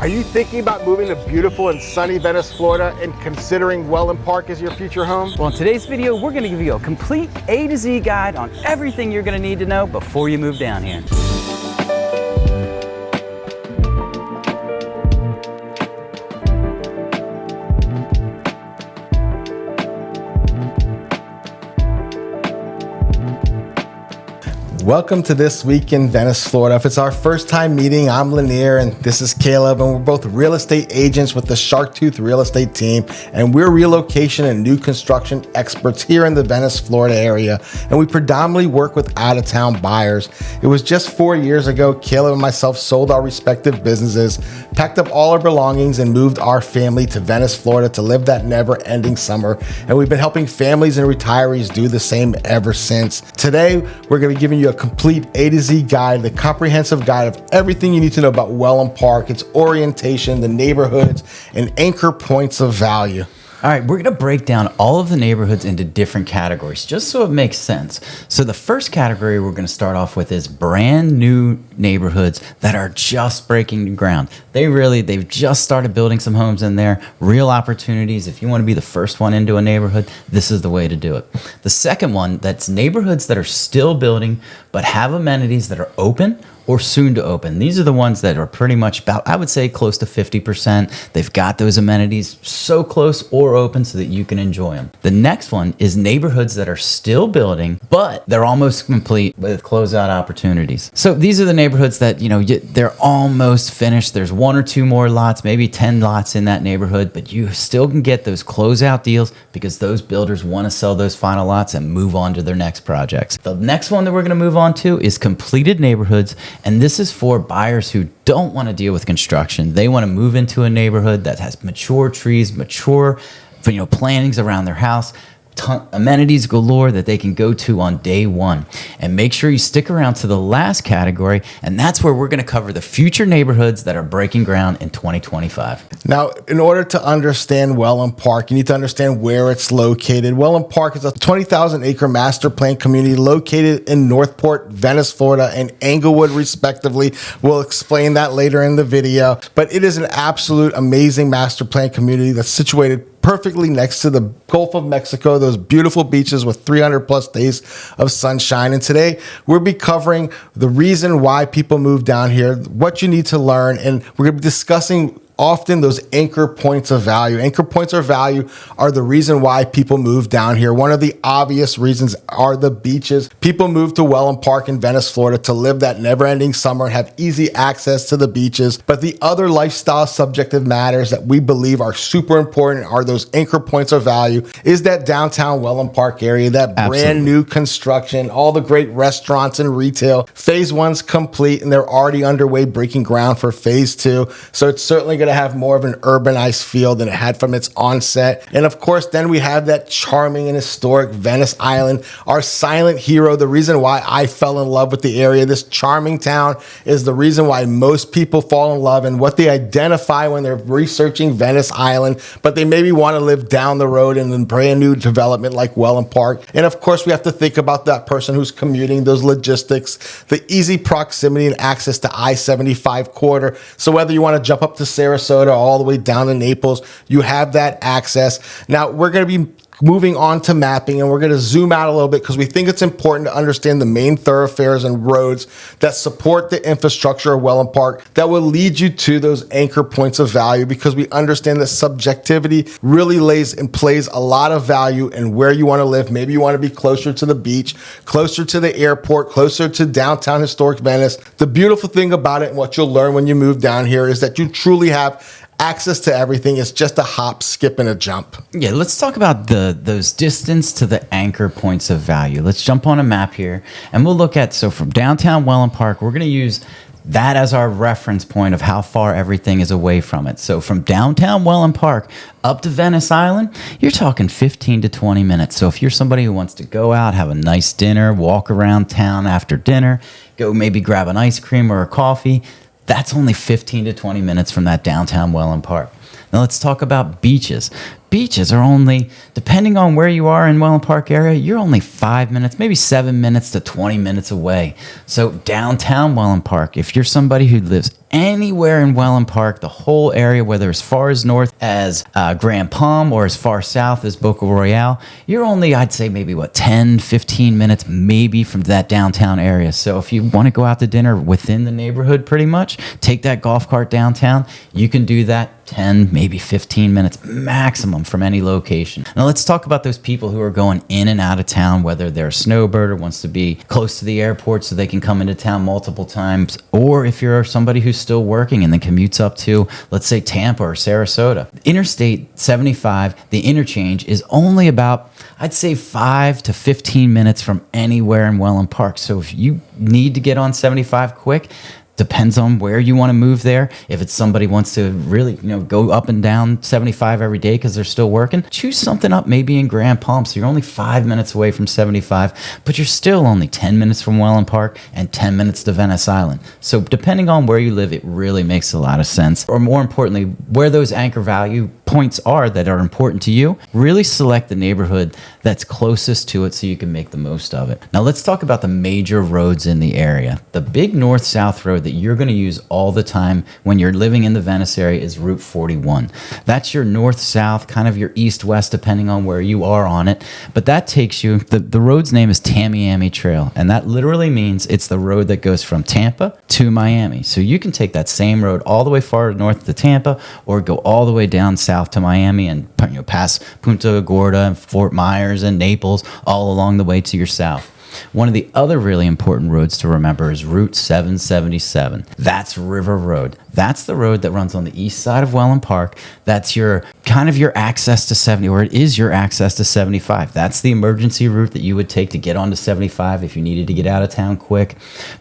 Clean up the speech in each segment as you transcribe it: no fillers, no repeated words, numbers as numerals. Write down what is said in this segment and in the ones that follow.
Are you thinking about moving to beautiful and sunny Venice, Florida, and considering Wellen Park as your future home? Well, in today's video, we're going to give you a complete A to Z guide on everything you're going to need to know before you move down here. Welcome to This Week in Venice, Florida. If it's our first time meeting, I'm Lanier and this is Caleb, and we're both real estate agents with the Sharktooth Real Estate team, and we're relocation and new construction experts here in the Venice, Florida area, and we predominantly work with out-of-town buyers. It was just 4 years ago, Caleb and myself sold our respective businesses, packed up all our belongings, and moved our family to Venice, Florida to live that never-ending summer, and we've been helping families and retirees do the same ever since. Today, we're going to be giving you a complete A to Z guide, the comprehensive guide of everything you need to know about Wellen Park, its orientation, the neighborhoods, and anchor points of value. All right, we're going to break down all of the neighborhoods into different categories, just so it makes sense. So the first category we're going to start off with is brand new neighborhoods that are just breaking ground. They've just started building some homes in there, real opportunities. If you want to be the first one into a neighborhood, this is the way to do it. The second one, that's neighborhoods that are still building, but have amenities that are open or soon to open. These are the ones that are pretty much about, I would say, close to 50%. They've got those amenities so close or open so that you can enjoy them. The next one is neighborhoods that are still building, but they're almost complete with closeout opportunities. So these are the neighborhoods that, they're almost finished. There's one or two more lots, maybe 10 lots in that neighborhood, but you still can get those closeout deals because those builders want to sell those final lots and move on to their next projects. The next one that we're going to move on to is completed neighborhoods. And this is for buyers who don't want to deal with construction. They want to move into a neighborhood that has mature trees, mature, plantings around their house, amenities galore that they can go to on day one. And make sure you stick around to the last category, and that's where we're going to cover the future neighborhoods that are breaking ground in 2025. Now, in order to understand Wellen Park, you need to understand where it's located. Wellen Park is a 20,000 acre master plan community located in Northport, Venice, Florida, and Englewood, respectively. We'll explain that later in the video, but it is an absolute amazing master plan community that's situated perfectly next to the Gulf of Mexico, those beautiful beaches with 300 plus days of sunshine. And today we'll be covering the reason why people move down here, what you need to learn, and we're going to be discussing often those anchor points of value. Anchor points of value are the reason why people move down here. One of the obvious reasons are the beaches. People move to Wellen Park in Venice, Florida to live that never-ending summer and have easy access to the beaches. But the other lifestyle subjective matters that we believe are super important are those anchor points of value is that downtown Wellen Park area, that brand new construction, all the great restaurants and retail. Phase one's complete and they're already underway breaking ground for phase two. So it's certainly going to have more of an urbanized feel than it had from its onset. And of course, then we have that charming and historic Venice Island, our silent hero, the reason why I fell in love with the area. This charming town is the reason why most people fall in love and what they identify when they're researching Venice Island, but they maybe want to live down the road in a brand new development like Wellen Park. And of course, we have to think about that person who's commuting, those logistics, the easy proximity and access to I-75 corridor. So whether you want to jump up to Sarasota all the way down to Naples, you have that access. Now we're going to be moving on to mapping, and we're going to zoom out a little bit because we think it's important to understand the main thoroughfares and roads that support the infrastructure of Wellen Park that will lead you to those anchor points of value, because we understand that subjectivity really lays and plays a lot of value in where you want to live. Maybe you want to be closer to the beach, closer to the airport, closer to downtown historic Venice. The beautiful thing about it and what you'll learn when you move down here is that you truly have access to everything. Is just a hop, skip, and a jump. Yeah, let's talk about those distance to the anchor points of value. Let's jump on a map here, and we'll look at, so from downtown Wellen Park, we're going to use that as our reference point of how far everything is away from it. So from downtown Wellen Park up to Venice Island, you're talking 15 to 20 minutes. So if you're somebody who wants to go out, have a nice dinner, walk around town after dinner, go maybe grab an ice cream or a coffee, that's only 15 to 20 minutes from that downtown Wellen Park. Now let's talk about beaches. Beaches are only, depending on where you are in Wellen Park area, you're only 5 minutes, maybe 7 minutes to 20 minutes away. So downtown Wellen Park, if you're somebody who lives anywhere in Wellen Park, the whole area, whether as far as north as Grand Palm or as far south as Boca Royale, you're only, I'd say maybe 10, 15 minutes maybe from that downtown area. So if you want to go out to dinner within the neighborhood pretty much, take that golf cart downtown, you can do that 10, maybe 15 minutes maximum from any location. Now let's talk about those people who are going in and out of town, whether they're a snowbird or wants to be close to the airport so they can come into town multiple times, or if you're somebody who's still working and then commutes up to, let's say, Tampa or Sarasota. Interstate 75, the interchange, is only about, I'd say, 5 to 15 minutes from anywhere in Wellen Park. So if you need to get on 75 quick, depends on where you want to move there. If it's somebody wants to really, go up and down 75 every day because they're still working, choose something up maybe in Grand Palm. So you're only 5 minutes away from 75, but you're still only 10 minutes from Wellen Park and 10 minutes to Venice Island. So depending on where you live, it really makes a lot of sense. Or more importantly, where those anchor value points are that are important to you, really select the neighborhood that's closest to it so you can make the most of it. Now let's talk about the major roads in the area. The big north-south road that you're going to use all the time when you're living in the Venice area is Route 41. That's your north-south, kind of your east-west, depending on where you are on it. But that takes you, the road's name is Tamiami Trail, and that literally means it's the road that goes from Tampa to Miami. So you can take that same road all the way far north to Tampa, or go all the way down south to Miami and pass Punta Gorda and Fort Myers and Naples all along the way to your south. One of the other really important roads to remember is Route 777. That's River Road. That's the road that runs on the east side of Wellen Park. That's your access to 70, or it is your access to 75. That's the emergency route that you would take to get onto 75 if you needed to get out of town quick.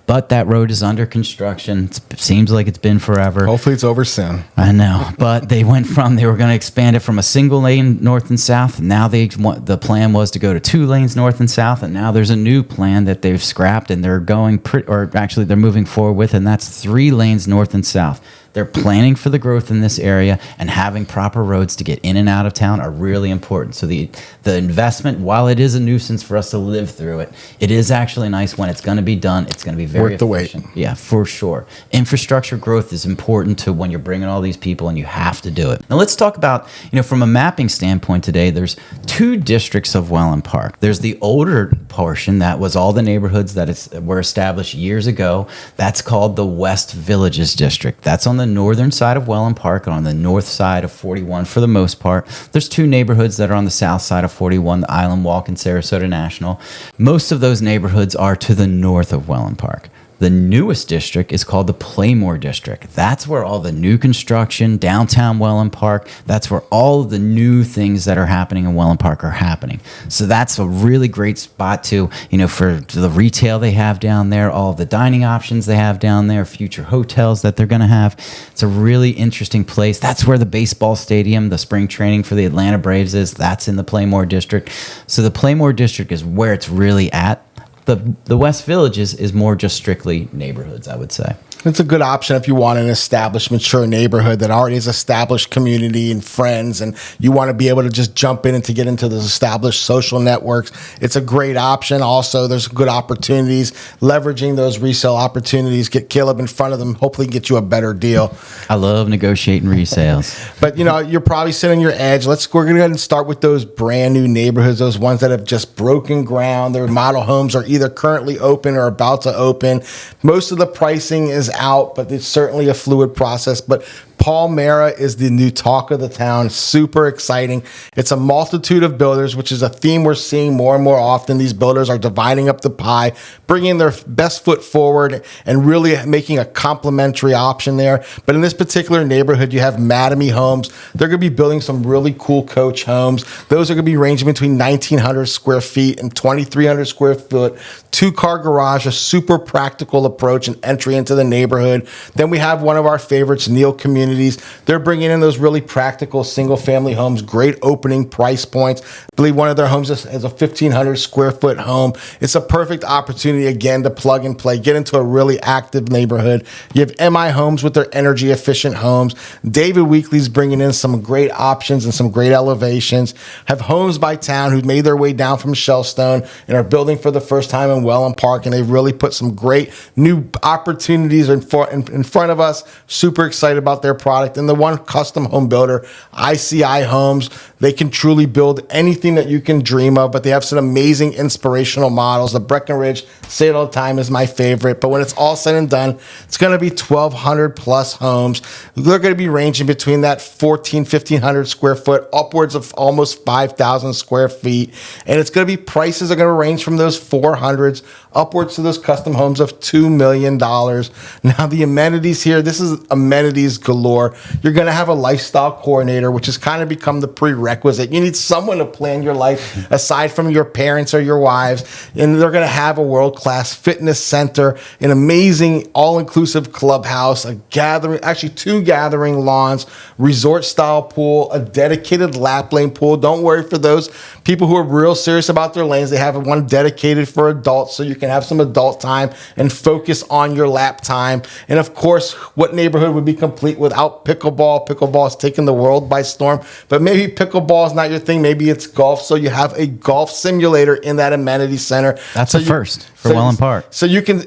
But that road is under construction. It seems like it's been forever. Hopefully it's over soon. I know, but they were going to expand it from a single lane north and south. Now the plan was to go to 2 lanes north and south, and now there's a new plan that they've scrapped and they're they're moving forward with, and that's 3 lanes north and south. They're planning for the growth in this area, and having proper roads to get in and out of town are really important. So the investment, while it is a nuisance for us to live through it, it is actually nice when it's going to be done. It's going to be very worth the wait. Yeah, for sure. Infrastructure growth is important to when you're bringing all these people, and you have to do it. Now let's talk about, from a mapping standpoint today, there's 2 districts of Wellen Park. There's the older portion that was all the neighborhoods that were established years ago. That's called the West Villages District. That's on the northern side of Wellen Park and on the north side of 41 for the most part. There's 2 neighborhoods that are on the south side of 41, the Islandwalk and Sarasota National. Most of those neighborhoods are to the north of Wellen Park. The newest district is called the Playmore District. That's where all the new construction, downtown Wellen Park, that's where all of the new things that are happening in Wellen Park are happening. So that's a really great spot to, for the retail they have down there, all of the dining options they have down there, future hotels that they're going to have. It's a really interesting place. That's where the baseball stadium, the spring training for the Atlanta Braves is. That's in the Playmore District. So the Playmore District is where it's really at. The West Villages is more just strictly neighborhoods, I would say. It's a good option if you want an established, mature neighborhood that already has established community and friends, and you want to be able to just jump in and to get into those established social networks. It's a great option. Also, there's good opportunities. Leveraging those resale opportunities, get Caleb in front of them, hopefully get you a better deal. I love negotiating resales. But, you're probably sitting on your edge. We're going to go ahead and start with those brand new neighborhoods, those ones that have just broken ground. Their model homes are either currently open or about to open. Most of the pricing is out, but it's certainly a fluid process. But Palmera is the new talk of the town. Super exciting. It's a multitude of builders, which is a theme we're seeing more and more often. These builders are dividing up the pie, bringing their best foot forward, and really making a complementary option there. But in this particular neighborhood, you have Madamy Homes. They're going to be building some really cool coach homes. Those are going to be ranging between 1,900 square feet and 2,300 square foot. 2-car garage, a super practical approach and entry into the neighborhood. Then we have one of our favorites, Neal Community amenities. They're bringing in those really practical single-family homes, great opening price points. I believe one of their homes is a 1,500 square foot home. It's a perfect opportunity, again, to plug and play, get into a really active neighborhood. You have MI Homes with their energy-efficient homes. David Weekley's bringing in some great options and some great elevations. Have Homes by Town, who made their way down from Shellstone and are building for the first time in Wellen Park, and they've really put some great new opportunities in front of us. Super excited about their product. And the one custom home builder, ICI Homes, they can truly build anything that you can dream of, but they have some amazing inspirational models. The Breckenridge, say it all the time, is my favorite. But when it's all said and done, it's going to be 1,200 plus homes. They're going to be ranging between that 1,500 square foot upwards of almost 5,000 square feet. And it's going to be prices are going to range from those 400s upwards to those custom homes of $2 million. Now, the amenities here, this is amenities galore. You're going to have a lifestyle coordinator, which has kind of become the prerequisite. You need someone to plan your life aside from your parents or your wives. And they're going to have a world-class fitness center, an amazing all-inclusive clubhouse, a gathering, actually 2 gathering lawns, resort-style pool, a dedicated lap lane pool. Don't worry, for those people who are real serious about their lanes, they have one dedicated for adults, so you can have some adult time and focus on your lap time. And of course, what neighborhood would be complete without pickleball? Pickleball has taken the world by storm, but maybe pickleball is not your thing. Maybe it's golf. So you have a golf simulator in that amenity center. That's a first for Wellen Park. So you can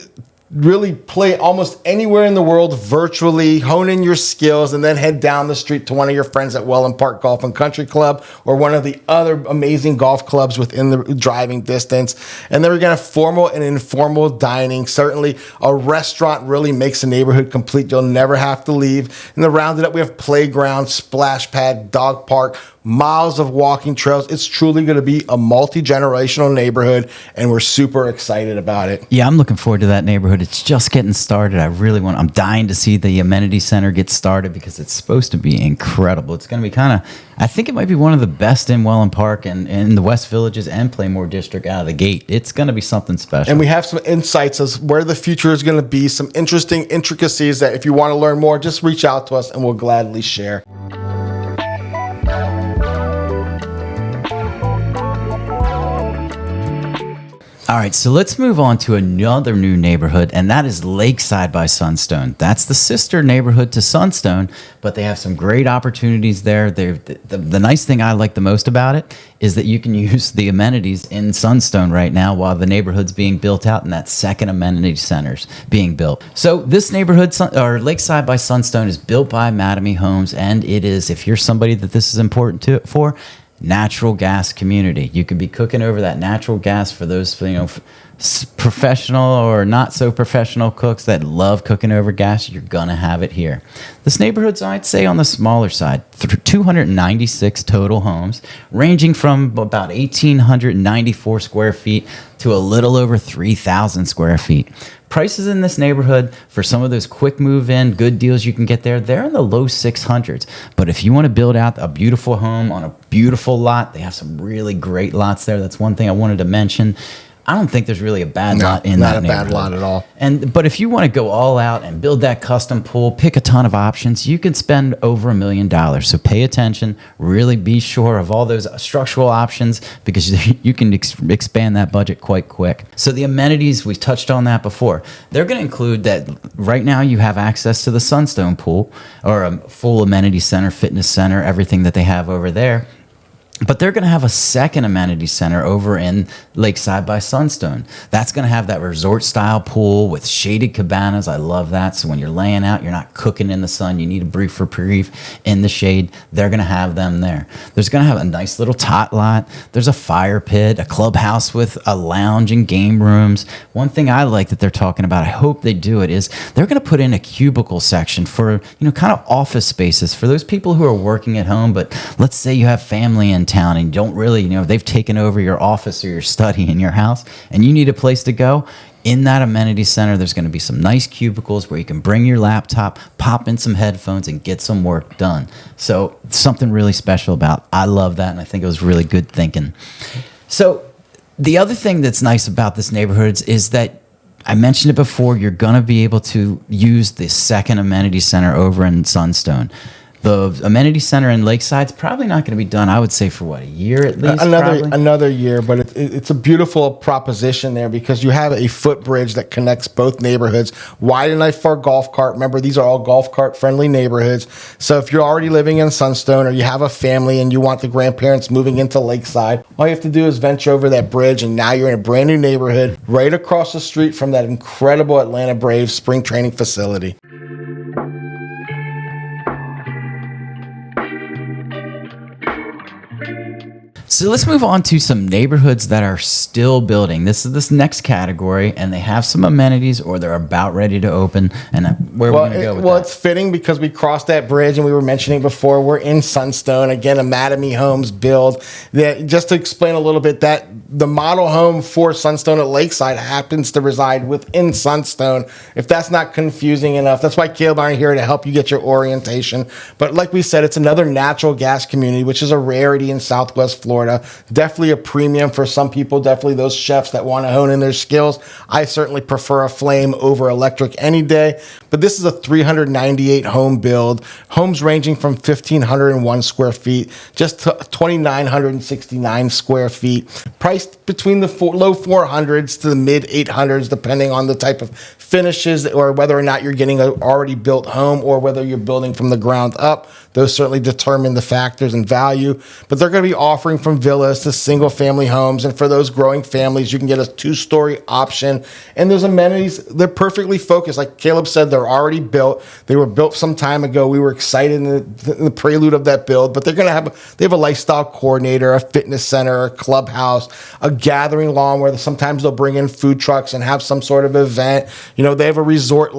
really play almost anywhere in the world virtually, hone in your skills, and then head down the street to one of your friends at Wellen Park Golf and Country Club or one of the other amazing golf clubs within the driving distance. And then we're going to have formal and informal dining. Certainly a restaurant really makes a neighborhood complete. You'll never have to leave. And to round it up, we have playground, splash pad, dog park, miles of walking trails. It's truly going to be a multi-generational neighborhood, and we're super excited about it. Yeah, I'm looking forward to that neighborhood. It's just getting started. I'm dying to see the amenity center get started because it's supposed to be incredible. It's going to be I think it might be one of the best in Wellen Park and in the West Villages and Playmore District out of the gate. It's going to be something special. And we have some insights as where the future is going to be, some interesting intricacies that if you want to learn more, just reach out to us and we'll gladly share. All right, so let's move on to another new neighborhood, and that is Lakeside by Sunstone. That's the sister neighborhood to Sunstone, but they have some great opportunities there. The nice thing I like the most about it is that you can use the amenities in Sunstone right now while the neighborhood's being built out and that second amenity center's being built. So this neighborhood, or Lakeside by Sunstone, is built by Mattamy Homes, and it is, if you're somebody that this is important for, natural gas community. You could be cooking over that natural gas for those, professional or not so professional cooks that love cooking over gas. You're gonna have it here. This neighborhood's, I'd say, on the smaller side. 296 total homes, ranging from about 1,894 square feet to a little over 3,000 square feet. Prices in this neighborhood for some of those quick move-in, good deals you can get there, they're in the low 600s. But if you want to build out a beautiful home on a beautiful lot, they have some really great lots there. That's one thing I wanted to mention. I don't think there's really a bad lot in that neighborhood. Not a bad lot at all. But if you want to go all out and build that custom pool, pick a ton of options, you can spend over $1 million. So pay attention. Really be sure of all those structural options because you can expand that budget quite quick. So the amenities, we touched on that before. They're going to include that right now you have access to the Sunstone pool or a full amenity center, fitness center, everything that they have over there. But they're going to have a second amenity center over in Lakeside by Sunstone. That's going to have that resort-style pool with shaded cabanas. I love that. So when you're laying out, you're not cooking in the sun. You need a brief reprieve in the shade. They're going to have them there. There's going to have a nice little tot lot. There's a fire pit, a clubhouse with a lounge and game rooms. One thing I like that they're talking about, I hope they do it, is they're going to put in a cubicle section for, kind of office spaces for those people who are working at home. But let's say you have family in town and you don't really, they've taken over your office or your study in your house and you need a place to go. In that amenity center, there's going to be some nice cubicles where you can bring your laptop, pop in some headphones, and get some work done. So something really special about. I love that, and I think it was really good thinking. So the other thing that's nice about this neighborhood is that I mentioned it before, you're going to be able to use the second amenity center over in Sunstone. The amenity center in Lakeside's probably not going to be done, I would say, for what, a year at least? Another year, but it's a beautiful proposition there because you have a footbridge that connects both neighborhoods, wide enough for a golf cart. Remember, these are all golf cart friendly neighborhoods. So if you're already living in Sunstone or you have a family and you want the grandparents moving into Lakeside, all you have to do is venture over that bridge and now you're in a brand new neighborhood right across the street from that incredible Atlanta Braves spring training facility. So let's move on to some neighborhoods that are still building. This is this next category, and they have some amenities or they're about ready to open. And where we're going to go with that? It's fitting because we crossed that bridge and we were mentioning before, we're in Sunstone. Again, Anatomy Homes build. Just to explain a little bit, that the model home for Sunstone at Lakeside happens to reside within Sunstone. If that's not confusing enough, that's why Caleb and I are here to help you get your orientation. But like we said, it's another natural gas community, which is a rarity in Southwest Florida. Definitely a premium for some people, definitely those chefs that want to hone in their skills. I certainly prefer a flame over electric any day, but this is a 398 home build. Homes ranging from 1,501 square feet just to 2,969 square feet. Priced between the low 400s to the mid 800s, depending on the type of finishes or whether or not you're getting an already built home or whether you're building from the ground up. Those certainly determine the factors and value, but they're going to be offering from villas to single family homes. And for those growing families, you can get a 2-story option. And there's amenities. They're perfectly focused. Like Caleb said, they're already built. They were built some time ago. We were excited in the prelude of that build, but they have a lifestyle coordinator, a fitness center, a clubhouse, a gathering lawn where sometimes they'll bring in food trucks and have some sort of event. You know, they have a resort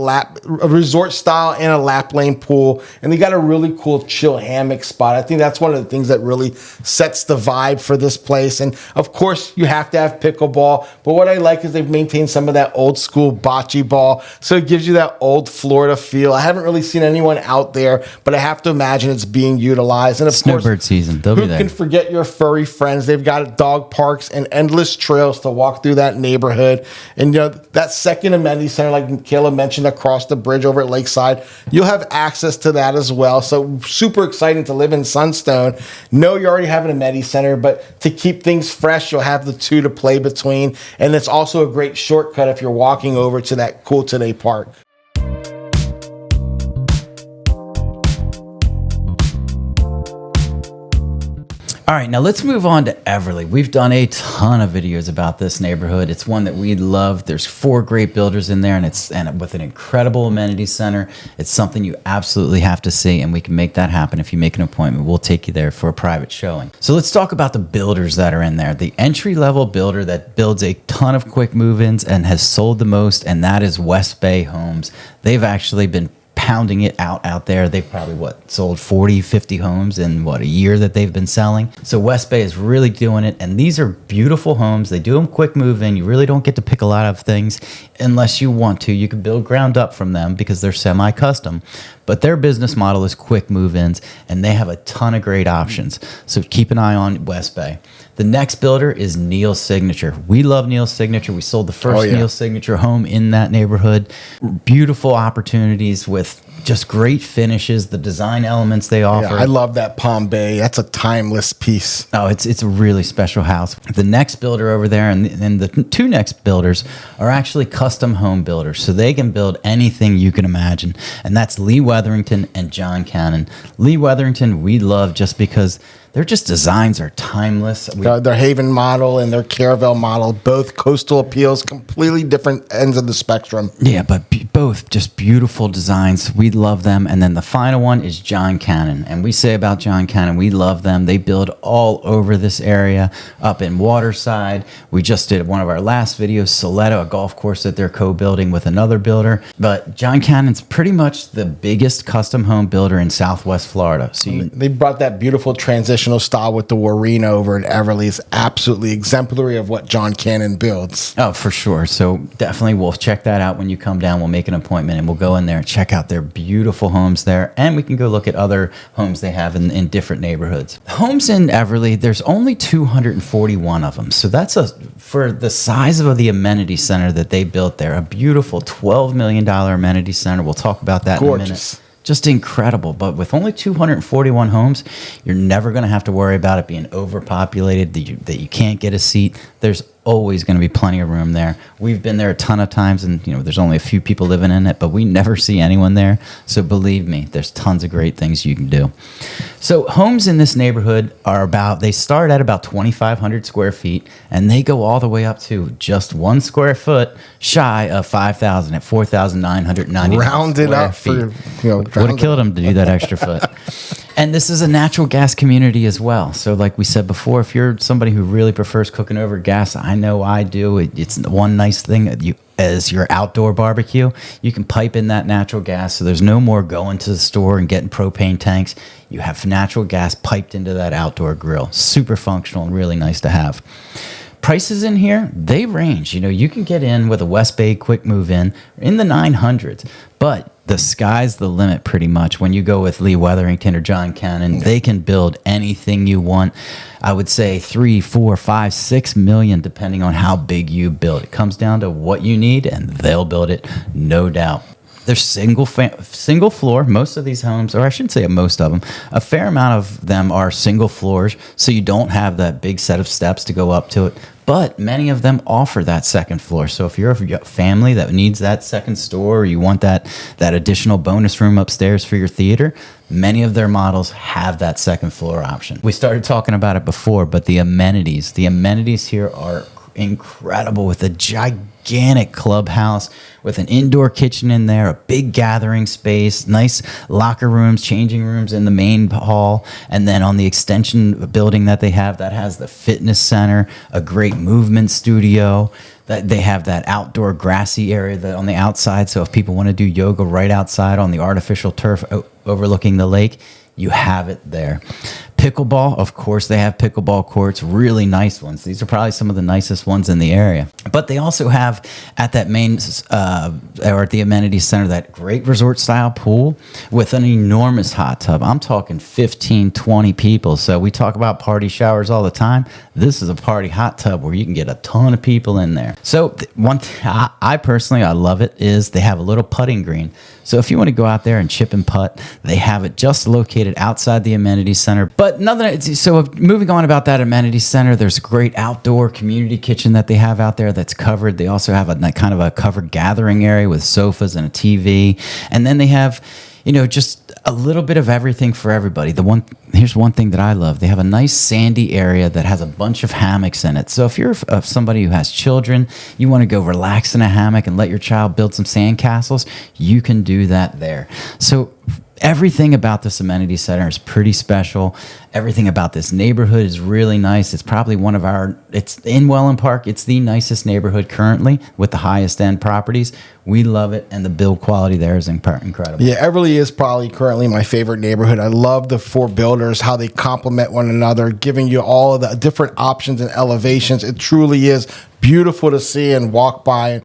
style and a lap lane pool, and they got a really cool chill hammock spot. I think that's one of the things that really sets the vibe for this place. And of course, you have to have pickleball, but what I like is they've maintained some of that old school bocce ball, so it gives you that old Florida feel. I haven't really seen anyone out there, but I have to imagine it's being utilized. And of Snowbird course, season, they'll be there. Who can forget your furry friends? They've got dog parks and endless trails to walk through that neighborhood. And you know, that second amenity center, like Caleb mentioned, across the bridge over at Lakeside, you'll have access to that as well. So super exciting to live in Sunstone. No, you already have an amenity center, but to keep things fresh, you'll have the two to play between. And it's also a great shortcut if you're walking over to that Cool Today Park. All right, now let's move on to Everly. We've done a ton of videos about this neighborhood. It's one that we love. There's 4 great builders in there, and with an incredible amenity center. It's something you absolutely have to see, and we can make that happen if you make an appointment. We'll take you there for a private showing. So let's talk about the builders that are in there. The entry-level builder that builds a ton of quick move-ins and has sold the most, and that is West Bay Homes. They've actually been pounding it out there. They've probably sold 40, 50 homes in a year that they've been selling. So West Bay is really doing it, and these are beautiful homes. They do them quick move in. You really don't get to pick a lot of things unless you want to. You can build ground up from them because they're semi-custom, but their business model is quick move-ins, and they have a ton of great options. So keep an eye on West Bay. The next builder is Neil Signature. We love Neil Signature. We sold the first Neil Signature home in that neighborhood. Beautiful opportunities with just great finishes, the design elements they offer. Yeah, I love that Palm Bay. That's a timeless piece. Oh, it's a really special house. The next builder over there and the 2 next builders are actually custom home builders. So they can build anything you can imagine. And that's Lee Wetherington and John Cannon. Lee Wetherington we love just because their designs are timeless. Their Haven model and their Caravel model, both coastal appeals, completely different ends of the spectrum. Yeah, but both just beautiful designs. We love them. And then the final one is John Cannon. And we say about John Cannon, we love them. They build all over this area, up in Waterside. We just did one of our last videos, Soleto, a golf course that they're co-building with another builder. But John Cannon's pretty much the biggest custom home builder in Southwest Florida. So they brought that beautiful transition traditional style with the Warina over in Everly is absolutely exemplary of what John Cannon builds. Oh, for sure. So definitely we'll check that out when you come down. We'll make an appointment and we'll go in there and check out their beautiful homes there. And we can go look at other homes they have in different neighborhoods. Homes in Everly, there's only 241 of them. So that's for the size of the amenity center that they built there, a beautiful $12 million amenity center. We'll talk about that in a minute. Just incredible. But with only 241 homes, you're never going to have to worry about it being overpopulated, that you can't get a seat. There's always going to be plenty of room there. We've been there a ton of times, and there's only a few people living in it, but we never see anyone there. So believe me, there's tons of great things you can do. So homes in this neighborhood they start at about 2,500 square feet, and they go all the way up to just 1 square foot shy of 5,000 at 4,990 Round it up feet. Would have killed them to do that extra foot. And this is a natural gas community as well. So like we said before, if you're somebody who really prefers cooking over gas, I know I do. It's one nice thing as your outdoor barbecue, you can pipe in that natural gas. So there's no more going to the store and getting propane tanks. You have natural gas piped into that outdoor grill. Super functional and really nice to have. Prices in here, they range. You can get in with a West Bay quick move in the 900s, but the sky's the limit pretty much. When you go with Lee Wetherington or John Cannon, they can build anything you want. I would say 3, 4, 5, 6 million, depending on how big you build. It comes down to what you need, and they'll build it, no doubt. They're single floor. Most of these homes, or I shouldn't say most of them, a fair amount of them are single floors, so you don't have that big set of steps to go up to it. But many of them offer that second floor. So if you're a family that needs that second store, or you want that additional bonus room upstairs for your theater, many of their models have that second floor option. We started talking about it before, but the amenities here are incredible, with a gigantic clubhouse with an indoor kitchen in there, a big gathering space, nice locker rooms, changing rooms in the main hall, and then on the extension building that they have, that has the fitness center, a great movement studio. That they have that outdoor grassy area on the outside, so if people want to do yoga right outside on the artificial turf overlooking the lake, you have it there. Pickleball, of course, they have pickleball courts, really nice ones. These are probably some of the nicest ones in the area. But they also have at that main, or at the amenity center, that great resort style pool with an enormous hot tub. I'm talking 15, 20 people. So we talk about party showers all the time. This is a party hot tub where you can get a ton of people in there. So one thing I personally love it is they have a little putting green. So if you want to go out there and chip and putt, they have it just located outside the amenity center. But so moving on about that amenity center, there's a great outdoor community kitchen that they have out there that's covered. They also have a kind of a covered gathering area with sofas and a TV. And then they have, just a little bit of everything for everybody. Here's one thing that I love. They have a nice sandy area that has a bunch of hammocks in it. So if you're somebody who has children, you want to go relax in a hammock and let your child build some sand castles, you can do that there. So everything about this amenity center is pretty special. Everything about this neighborhood is really nice. It's probably it's in Wellen Park. It's the nicest neighborhood currently with the highest end properties. We love it, and the build quality there is incredible. Yeah, Everly is probably currently my favorite neighborhood. I love the 4 builders, how they complement one another, giving you all of the different options and elevations. It truly is beautiful to see and walk by.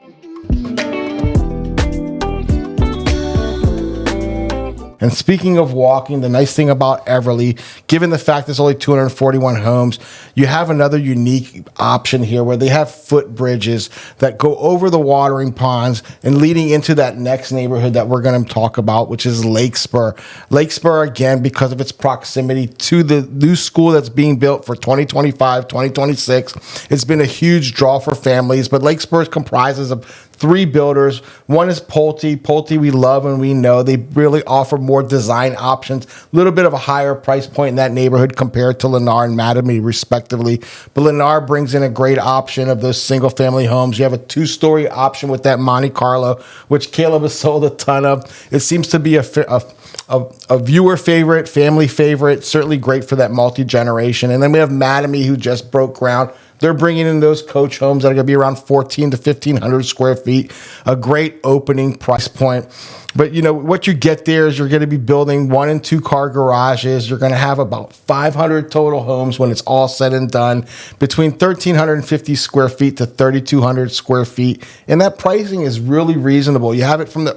And speaking of walking, the nice thing about Everly, given the fact there's only 241 homes, you have another unique option here where they have footbridges that go over the watering ponds and leading into that next neighborhood that we're going to talk about, which is Lakespur. Lakespur, again, because of its proximity to the new school that's being built for 2025, 2026, it's been a huge draw for families, but Lakespur comprises of 3 builders. One is Pulte. Pulte we love and we know. They really offer more design options, a little bit of a higher price point in that neighborhood compared to Lennar and Mattamy, respectively. But Lennar brings in a great option of those single-family homes. You have a 2-story option with that Monte Carlo, which Caleb has sold a ton of. It seems to be a viewer favorite, family favorite, certainly great for that multi-generation. And then we have Mattamy, who just broke ground. They're bringing in those coach homes that are going to be around 14 to 1,500 square feet, a great opening price point. But what you get there is you're going to be building 1 and 2 car garages. You're going to have about 500 total homes when it's all said and done, between 1,350 square feet to 3,200 square feet. And that pricing is really reasonable. You have it from the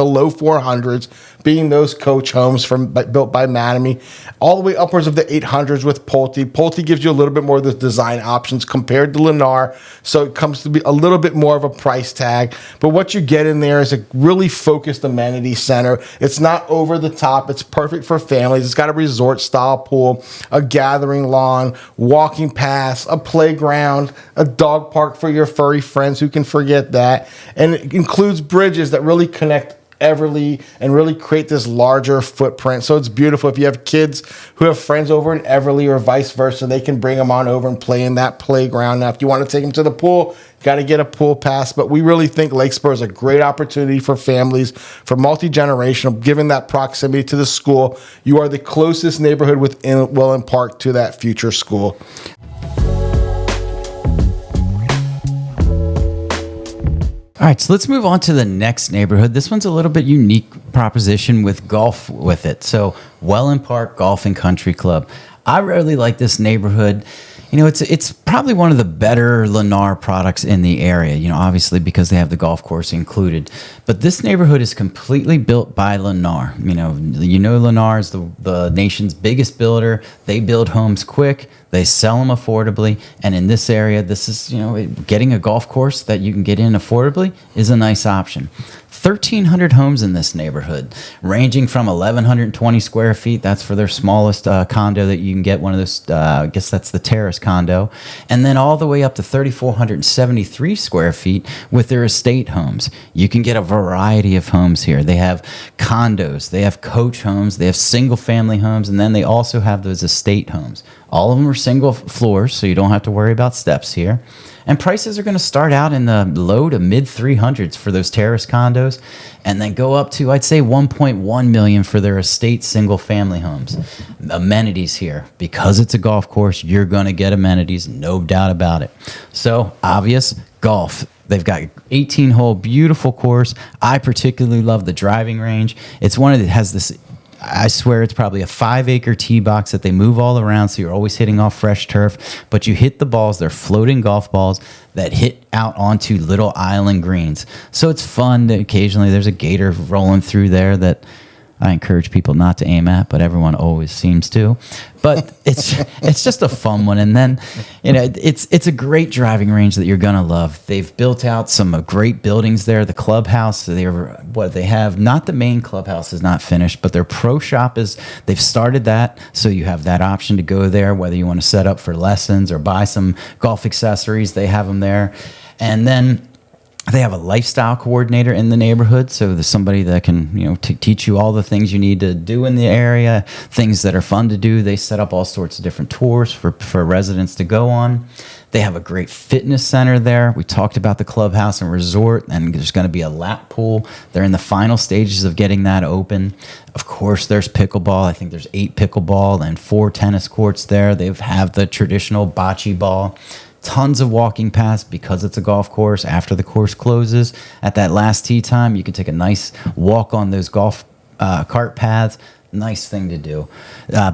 low 400s, being those coach homes built by Manami, all the way upwards of the 800s with Pulte. Pulte gives you a little bit more of the design options compared to Lennar, so it comes to be a little bit more of a price tag. But what you get in there is a really focused amenity center. It's not over the top. It's perfect for families. It's got a resort style pool, a gathering lawn, walking paths, a playground, a dog park for your furry friends. Who can forget that? And it includes bridges that really connect Everly and really create this larger footprint. So it's beautiful. If you have kids who have friends over in Everly or vice versa, they can bring them on over and play in that playground. Now, if you want to take them to the pool, you got to get a pool pass. But we really think Lakespur is a great opportunity for families, for multi-generational, given that proximity to the school. You are the closest neighborhood within Wellen Park to that future school. All right, so let's move on to the next neighborhood. This one's a little bit unique proposition with golf with it. So Wellen Park Golf and Country Club. I really like this neighborhood. It's probably one of the better Lennar products in the area, obviously because they have the golf course included. But this neighborhood is completely built by Lennar. Lennar is the nation's biggest builder. They build homes quick. They sell them affordably. And in this area, this is, getting a golf course that you can get in affordably is a nice option. 1,300 homes in this neighborhood, ranging from 1,120 square feet. That's for their smallest condo that you can get, one of those, I guess that's the terrace condo. And then all the way up to 3,473 square feet with their estate homes. You can get a variety of homes here. They have condos, they have coach homes, they have single family homes, and then they also have those estate homes. All of them are single floors, so you don't have to worry about steps here. And prices are going to start out in the low to mid 300s for those terrace condos, and then go up to, I'd say, 1.1 million for their estate single family homes. Amenities here, because it's a golf course, you're going to get amenities, no doubt about it. So obvious, golf. They've got 18-hole beautiful course. I particularly love the driving range. It's one that has this, I swear it's probably a 5-acre tee box that they move all around, so you're always hitting off fresh turf. But you hit the balls, they're floating golf balls that hit out onto little island greens. So it's fun that occasionally there's a gator rolling through there that I encourage people not to aim at, but everyone always seems to. But it's just a fun one. And then, it's a great driving range that you're going to love. They've built out some great buildings there. The clubhouse, they have, not the main clubhouse is not finished, but their pro shop they've started that. So you have that option to go there, whether you want to set up for lessons or buy some golf accessories, they have them there. And then they have a lifestyle coordinator in the neighborhood, so there's somebody that can, teach you all the things you need to do in the area, things that are fun to do. They set up all sorts of different tours for residents to go on. They have a great fitness center there. We talked about the clubhouse and resort, and there's going to be a lap pool. They're in the final stages of getting that open. Of course, there's pickleball. I think there's 8 pickleball and 4 tennis courts there. They have the traditional bocce ball. Tons of walking paths because it's a golf course. After the course closes, at that last tee time, you can take a nice walk on those golf cart paths. Nice thing to do.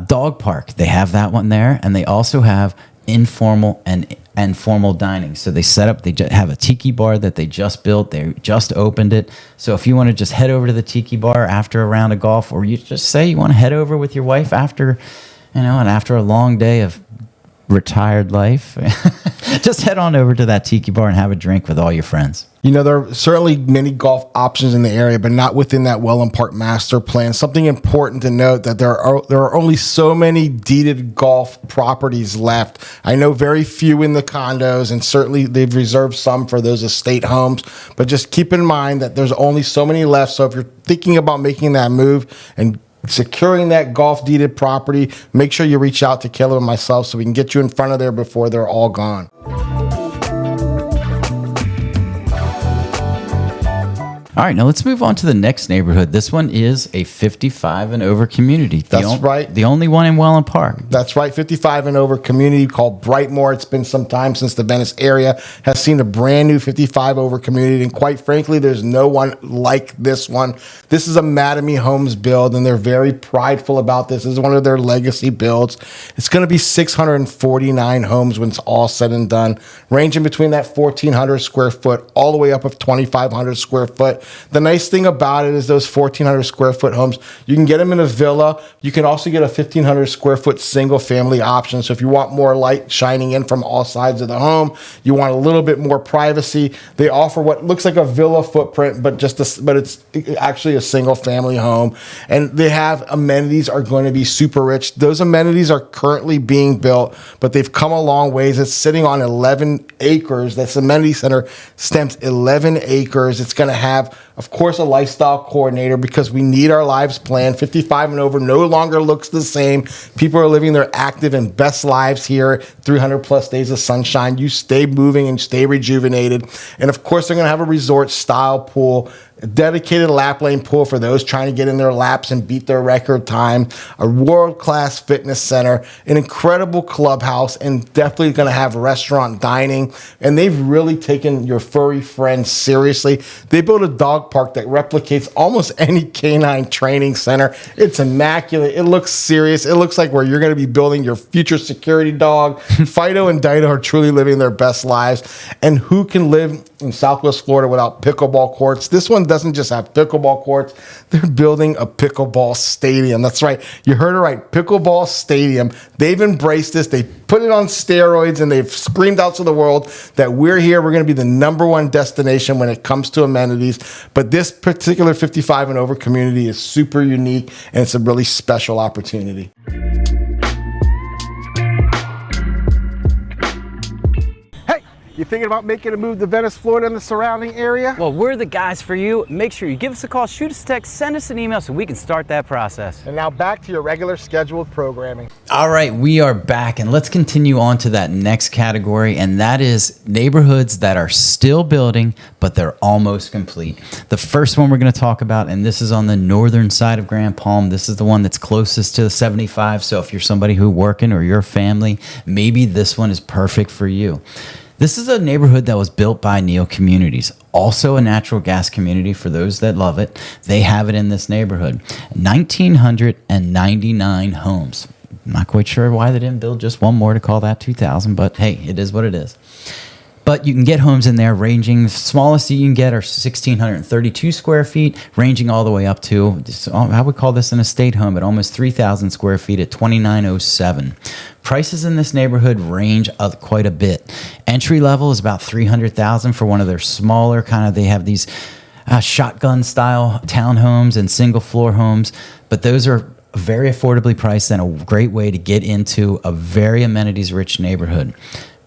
Dog park, they have that one there, and they also have informal and formal dining. So they have a tiki bar that they just built. They just opened it. So if you want to just head over to the tiki bar after a round of golf, or you just say you want to head over with your wife after a long day of retired life, just head on over to that tiki bar and have a drink with all your friends. There are certainly many golf options in the area, but not within that Wellen Park master plan. Something important to note that there are only so many deeded golf properties left. I know very few in the condos, and certainly they've reserved some for those estate homes, but just keep in mind that there's only so many left. So if you're thinking about making that move and securing that golf deeded property, make sure you reach out to Caleb and myself so we can get you in front of there before they're all gone. All All right, now let's move on to the next neighborhood. This one is a 55 and over community. That's right. The only one in Wellen Park. That's right, 55 and over community called Brightmore. It's been some time since the Venice area has seen a brand new 55 over community, and quite frankly, there's no one like this one. This is a Mattamy Homes build, and they're very prideful about this. This is one of their legacy builds. It's going to be 649 homes when it's all said and done, ranging between that 1,400 square foot all the way up of 2,500 square foot. The nice thing about it is those 1,400 square foot homes, you can get them in a villa. You can also get a 1,500 square foot single family option. So if you want more light shining in from all sides of the home, you want a little bit more privacy, they offer what looks like a villa footprint, but it's actually a single family home. And they have amenities are going to be super rich. Those amenities are currently being built, but they've come a long ways. It's sitting on 11 acres. This amenity center stems 11 acres. It's going to have, of course, a lifestyle coordinator because we need our lives planned. 55 and over no longer looks the same. People are living their active and best lives here. 300 plus days of sunshine. You stay moving and stay rejuvenated. And of course, they're going to have a resort style pool, a dedicated lap lane pool for those trying to get in their laps and beat their record time, a world-class fitness center, an incredible clubhouse, and definitely going to have restaurant dining. And they've really taken your furry friends seriously. They built a dog park that replicates almost any canine training center. It's immaculate. It looks serious. It looks like where you're going to be building your future security dog. Fido and Dido are truly living their best lives. And who can live in Southwest Florida without pickleball courts? This one doesn't just have pickleball courts. They're building a pickleball stadium. That's right. You heard it right. Pickleball stadium. They've embraced this. They put it on steroids, and they've screamed out to the world that we're here. We're going to be the #1 destination when it comes to amenities. But this particular 55 and over community is super unique, and it's a really special opportunity. You thinking about making a move to Venice, Florida and the surrounding area? Well, we're the guys for you. Make sure you give us a call, shoot us a text, send us an email so we can start that process. And now back to your regular scheduled programming. All right, we are back, and let's continue on to that next category, and that is neighborhoods that are still building, but they're almost complete. The first one we're going to talk about, and this is on the northern side of Grand Palm. This is the one that's closest to the 75, so if you're somebody who's working or your family, maybe this one is perfect for you. This is a neighborhood that was built by Neil Communities, also a natural gas community for those that love it. They have it in this neighborhood. 1,999 homes. I'm not quite sure why they didn't build just one more to call that 2,000, but hey, it is what it is. But you can get homes in there ranging, smallest you can get are 1,632 square feet, ranging all the way up to, I would call this an estate home at almost 3,000 square feet at 2,907. Prices in this neighborhood range quite a bit. Entry level is about 300,000 for one of their smaller they have these shotgun style townhomes and single floor homes, but those are very affordably priced and a great way to get into a very amenities rich neighborhood.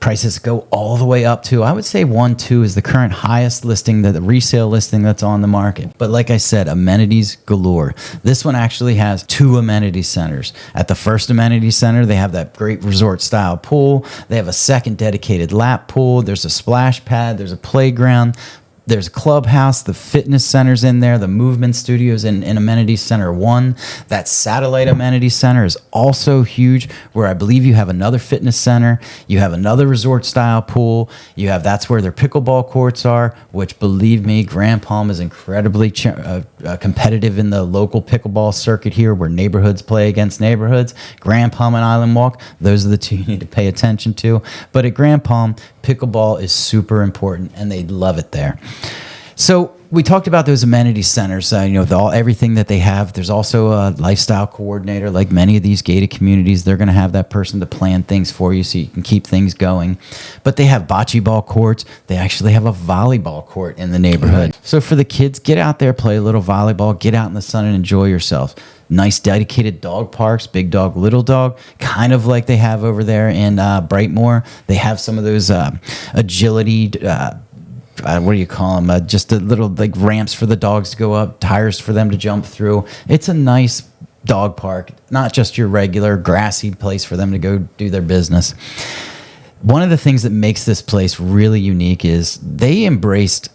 Prices go all the way up to, I would say 1.2 is the current highest listing, the resale listing that's on the market. But like I said, amenities galore. This one actually has 2 amenity centers. At the first amenity center, they have that great resort style pool. They have a second dedicated lap pool. There's a splash pad. There's a playground. There's a clubhouse, the fitness center's in there, the movement studios in Amenity Center 1. That satellite amenity center is also huge, where I believe you have another fitness center, you have another resort style pool, that's where their pickleball courts are, which believe me, Grand Palm is incredibly competitive in the local pickleball circuit here, where neighborhoods play against neighborhoods. Grand Palm and Islandwalk, those are the 2 you need to pay attention to. But at Grand Palm, pickleball is super important, and they love it there. So we talked about those amenity centers, everything that they have. There's also a lifestyle coordinator, like many of these gated communities. They're going to have that person to plan things for you so you can keep things going. But they have bocce ball courts. They actually have a volleyball court in the neighborhood. So for the kids, get out there, play a little volleyball, get out in the sun and enjoy yourself. Nice dedicated dog parks, big dog, little dog, kind of like they have over there in Brightmore. They have some of those agility, what do you call them? Just a little ramps for the dogs to go up, tires for them to jump through. It's a nice dog park, not just your regular grassy place for them to go do their business. One of the things that makes this place really unique is they embraced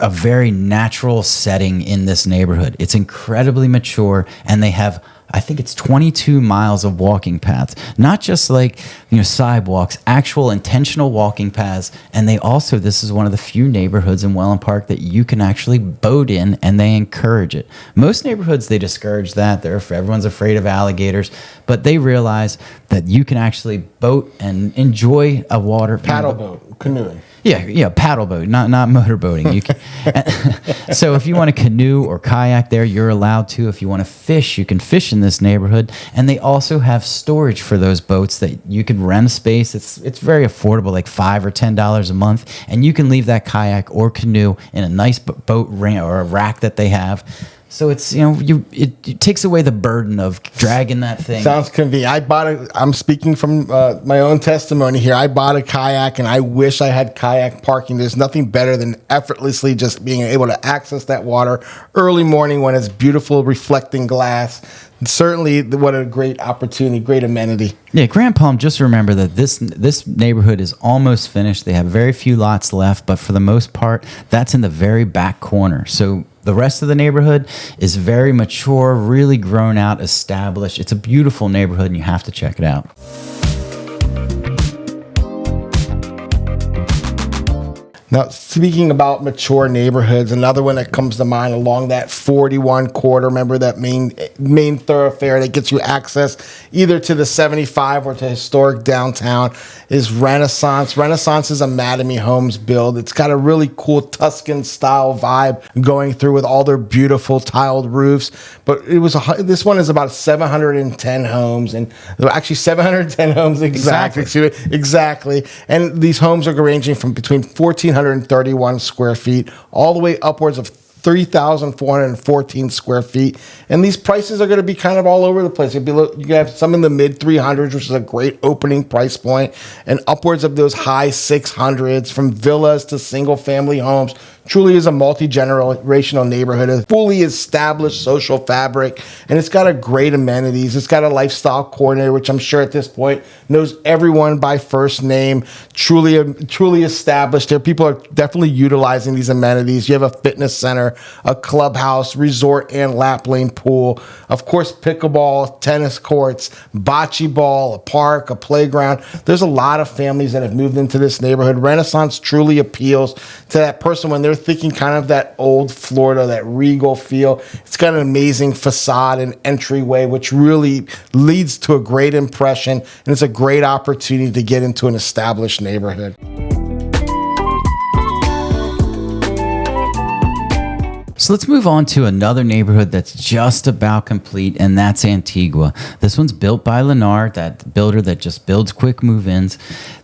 a very natural setting in this neighborhood. It's incredibly mature, and they have, I think it's 22 miles of walking paths, not just like, sidewalks, actual intentional walking paths. And they also, this is one of the few neighborhoods in Wellen Park that you can actually boat in, and they encourage it. Most neighborhoods, they discourage that. Everyone's afraid of alligators, but they realize that you can actually boat and enjoy a water Paddle boat, canoeing. Yeah, paddle boat, not motorboating. You can, so if you want to canoe or kayak there, you're allowed to. If you want to fish, you can fish in this neighborhood. And they also have storage for those boats that you can rent a space. It's very affordable, like $5 or $10 a month, and you can leave that kayak or canoe in a nice boat or a rack that they have. So it's, it takes away the burden of dragging that thing. Sounds convenient. I'm speaking from my own testimony here. I bought a kayak, and I wish I had kayak parking. There's nothing better than effortlessly just being able to access that water early morning when it's beautiful, reflecting glass. Certainly, what a great opportunity, great amenity. Yeah, Grand Palm, just remember that this neighborhood is almost finished. They have very few lots left, but for the most part, that's in the very back corner. So the rest of the neighborhood is very mature, really grown out, established. It's a beautiful neighborhood, and you have to check it out. Now, speaking about mature neighborhoods, another one that comes to mind along that 41 corridor, remember that main thoroughfare that gets you access either to the 75 or to historic downtown, is Renaissance. Renaissance is a Mattamy Homes build. It's got a really cool Tuscan style vibe going through with all their beautiful tiled roofs. But this one is about 710 homes, and actually 710 homes exactly. And these homes are ranging from between 1,431 square feet all the way upwards of 3,414 square feet. And these prices are going to be kind of all over the place. You have some in the mid 300s, which is a great opening price point, and upwards of those high 600s, from villas to single family homes. Truly is a multi-generational neighborhood, a fully established social fabric, and it's got a great amenities. It's got a lifestyle coordinator, which I'm sure at this point knows everyone by first name. Truly established there. People are definitely utilizing these amenities. You have a fitness center, a clubhouse, resort and lap lane pool, of course, pickleball, tennis courts, bocce ball, a park, a playground. There's a lot of families that have moved into this neighborhood. Renaissance truly appeals to that person when they're thinking kind of that old Florida, that regal feel. It's got an amazing facade and entryway, which really leads to a great impression, and it's a great opportunity to get into an established neighborhood. So let's move on to another neighborhood that's just about complete, and that's Antigua. This one's built by Lennar, that builder that just builds quick move-ins.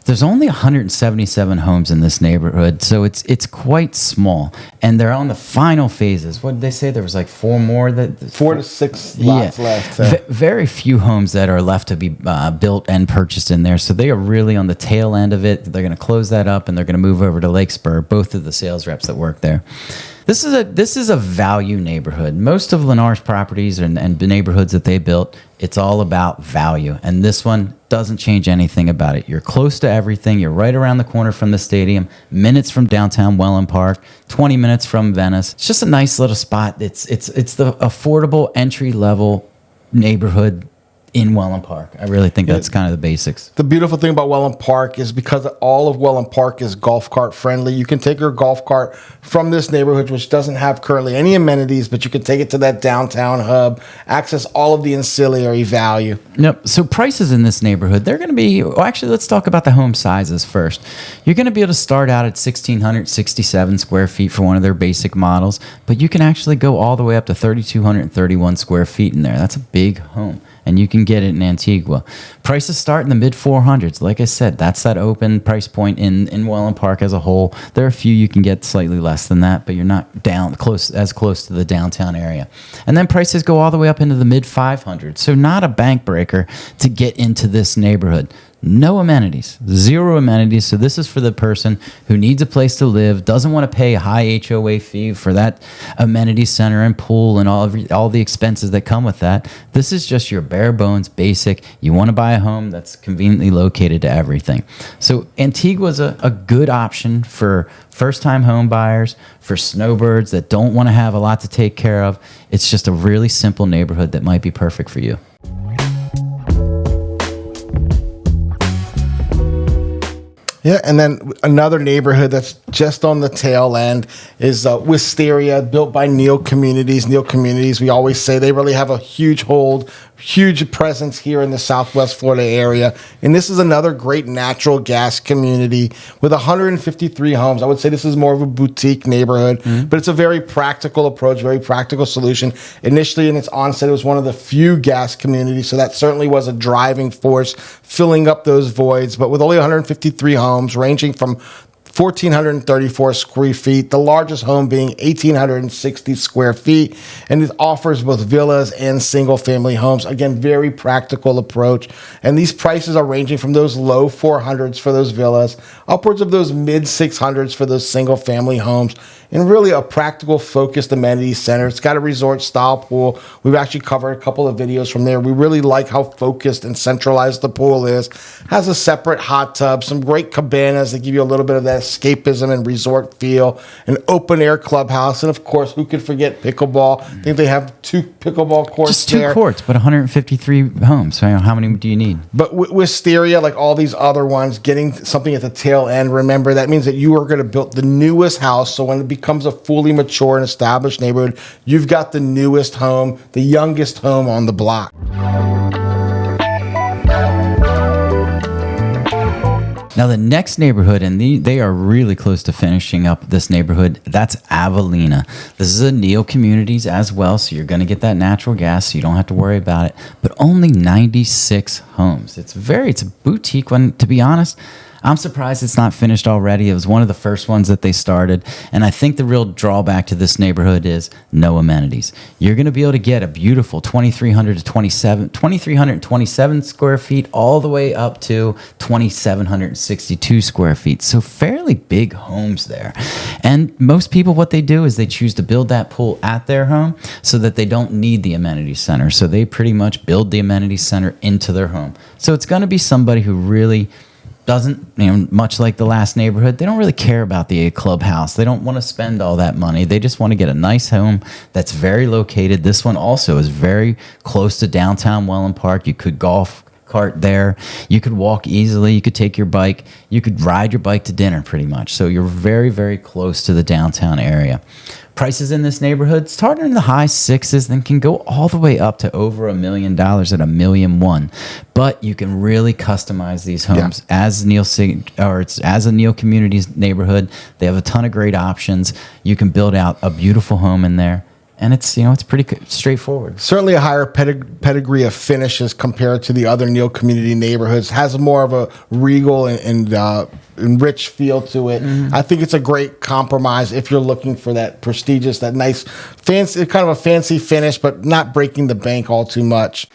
There's only 177 homes in this neighborhood, so it's quite small, and they're on the final phases. What did they say? There was like 4 to 6 lots left. Very few homes that are left to be built and purchased in there, so they are really on the tail end of it. They're going to close that up, and they're going to move over to Lakespur, both of the sales reps that work there. This is a value neighborhood. Most of Lennar's properties and the neighborhoods that they built, it's all about value. And this one doesn't change anything about it. You're close to everything. You're right around the corner from the stadium, minutes from downtown Wellen Park, 20 minutes from Venice. It's just a nice little spot. It's the affordable entry-level neighborhood in Wellen Park. I really think that's kind of the basics. The beautiful thing about Wellen Park is because all of Wellen Park is golf cart friendly. You can take your golf cart from this neighborhood, which doesn't have currently any amenities, but you can take it to that downtown hub, access all of the ancillary value. Yep. So prices in this neighborhood, they're going to be, actually, let's talk about the home sizes first. You're going to be able to start out at 1,667 square feet for one of their basic models, but you can actually go all the way up to 3,231 square feet in there. That's a big home, and you can get it in Antigua. Prices start in the mid 400s. Like I said, that's that open price point in Wellen Park as a whole. There are a few you can get slightly less than that, but you're not as close to the downtown area. And then prices go all the way up into the mid 500s. So not a bank breaker to get into this neighborhood. No amenities, zero amenities. So this is for the person who needs a place to live, doesn't want to pay a high HOA fee for that amenity center and pool and all the expenses that come with that. This is just your bare bones basic. You want to buy a home that's conveniently located to everything. So Antigua is a good option for first-time home buyers, for snowbirds that don't want to have a lot to take care of. It's just a really simple neighborhood that might be perfect for you. Yeah, and then another neighborhood that's just on the tail end is Wysteria, built by Neal Communities. Neal Communities, we always say they really have a huge hold, huge presence here in the Southwest Florida area. And this is another great natural gas community with 153 homes. I would say this is more of a boutique neighborhood, but it's a very practical approach, very practical solution. Initially in its onset, it was one of the few gas communities, so that certainly was a driving force, filling up those voids. But with only 153 homes, ranging from 1,434 square feet, the largest home being 1,860 square feet, and it offers both villas and single-family homes. Again, very practical approach, and these prices are ranging from those low 400s for those villas, upwards of those mid 600s for those single-family homes, and really a practical, focused amenity center. It's got a resort-style pool. We've actually covered a couple of videos from there. We really like how focused and centralized the pool is. Has a separate hot tub, some great cabanas that give you a little bit of that escapism and resort feel, an open-air clubhouse, and of course, who could forget pickleball? I think they have 2 pickleball courts Just 2 there. courts, but 153 homes. So how many do you need? But Wysteria, like all these other ones, getting something at the tail end, remember, that means that you are going to build the newest house. So when it becomes a fully mature and established neighborhood, you've got the newest home, the youngest home on the block. Now, the next neighborhood, and they are really close to finishing up this neighborhood, that's Avelina. This is a Neal Communities as well, so you're going to get that natural gas, so you don't have to worry about it. But only 96 homes. It's a boutique one, to be honest. I'm surprised it's not finished already. It was one of the first ones that they started. And I think the real drawback to this neighborhood is no amenities. You're going to be able to get a beautiful 2,327 square feet all the way up to 2,762 square feet. So fairly big homes there. And most people, what they do is they choose to build that pool at their home so that they don't need the amenity center. So they pretty much build the amenity center into their home. So it's going to be somebody who really doesn't, much like the last neighborhood, they don't really care about the clubhouse. They don't want to spend all that money. They just want to get a nice home that's very located. This one also is very close to downtown Wellen Park. You could golf cart there. You could walk easily. You could take your bike. You could ride your bike to dinner pretty much. So you're very, very close to the downtown area. Prices in this neighborhood start in the high 6s and can go all the way up to over $1 million at $1.1 million. But you can really customize these homes as as a Neal Communities neighborhood. They have a ton of great options. You can build out a beautiful home in there. And it's pretty straightforward. Certainly a higher pedigree of finishes compared to the other Neal Community neighborhoods. Has more of a regal and rich feel to it. I think it's a great compromise if you're looking for that prestigious, that nice, fancy, kind of a fancy finish, but not breaking the bank all too much.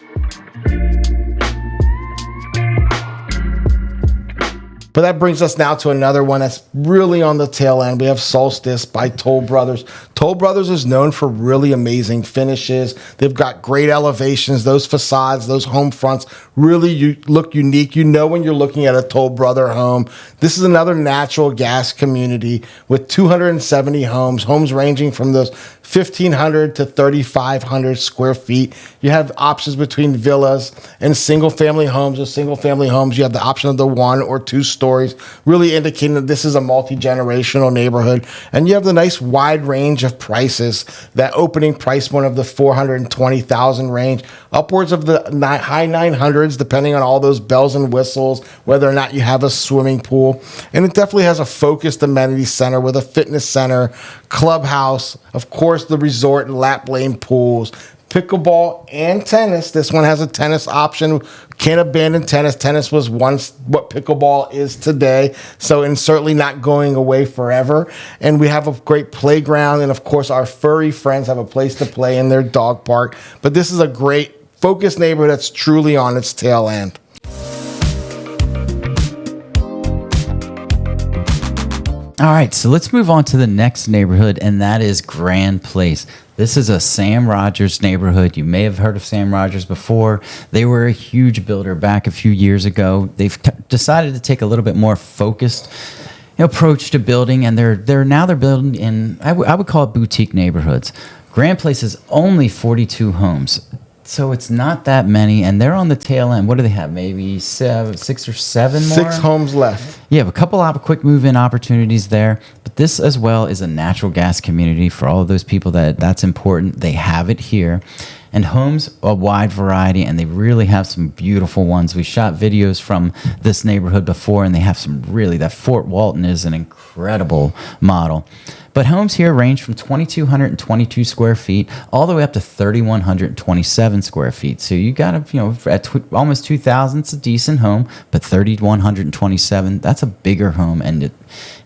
But that brings us now to another one that's really on the tail end. We have Solstice by Toll Brothers. Toll Brothers is known for really amazing finishes. They've got great elevations. Those facades, those home fronts really look unique. When you're looking at a Toll Brother home. This is another natural gas community with 270 homes ranging from those 1,500 to 3,500 square feet. You have options between villas and single-family homes. With single-family homes, you have the option of the 1 or 2 stories, really indicating that this is a multi-generational neighborhood. And you have the nice wide range of prices, that opening price point of the $420,000 range, upwards of the high 900s, depending on all those bells and whistles, whether or not you have a swimming pool. And it definitely has a focused amenity center with a fitness center, clubhouse, of course, the resort and lap lane pools, pickleball and tennis. This one has a tennis option. Can't abandon tennis. Tennis was once what pickleball is today, and certainly not going away forever. And we have a great playground, and of course our furry friends have a place to play in their dog park. But this is a great focused neighborhood that's truly on its tail end. All right, so let's move on to the next neighborhood, and that is Gran Place. This is a Sam Rogers neighborhood. You may have heard of Sam Rogers before. They were a huge builder back a few years ago. They've decided to take a little bit more focused approach to building, and they're building in, I would call it boutique neighborhoods. Gran Place is only 42 homes. So it's not that many, and they're on the tail end. What do they have? Maybe 6 or 7 more? 6 homes left. You have a couple of quick move-in opportunities there, but this as well is a natural gas community for all of those people that's important. They have it here. And homes, a wide variety, and they really have some beautiful ones. We shot videos from this neighborhood before, and they have some really, that Fort Walton is an incredible model. But homes here range from 2,222 square feet all the way up to 3,127 square feet. So you got at almost 2,000, it's a decent home, but 3,127, that's a bigger home, and it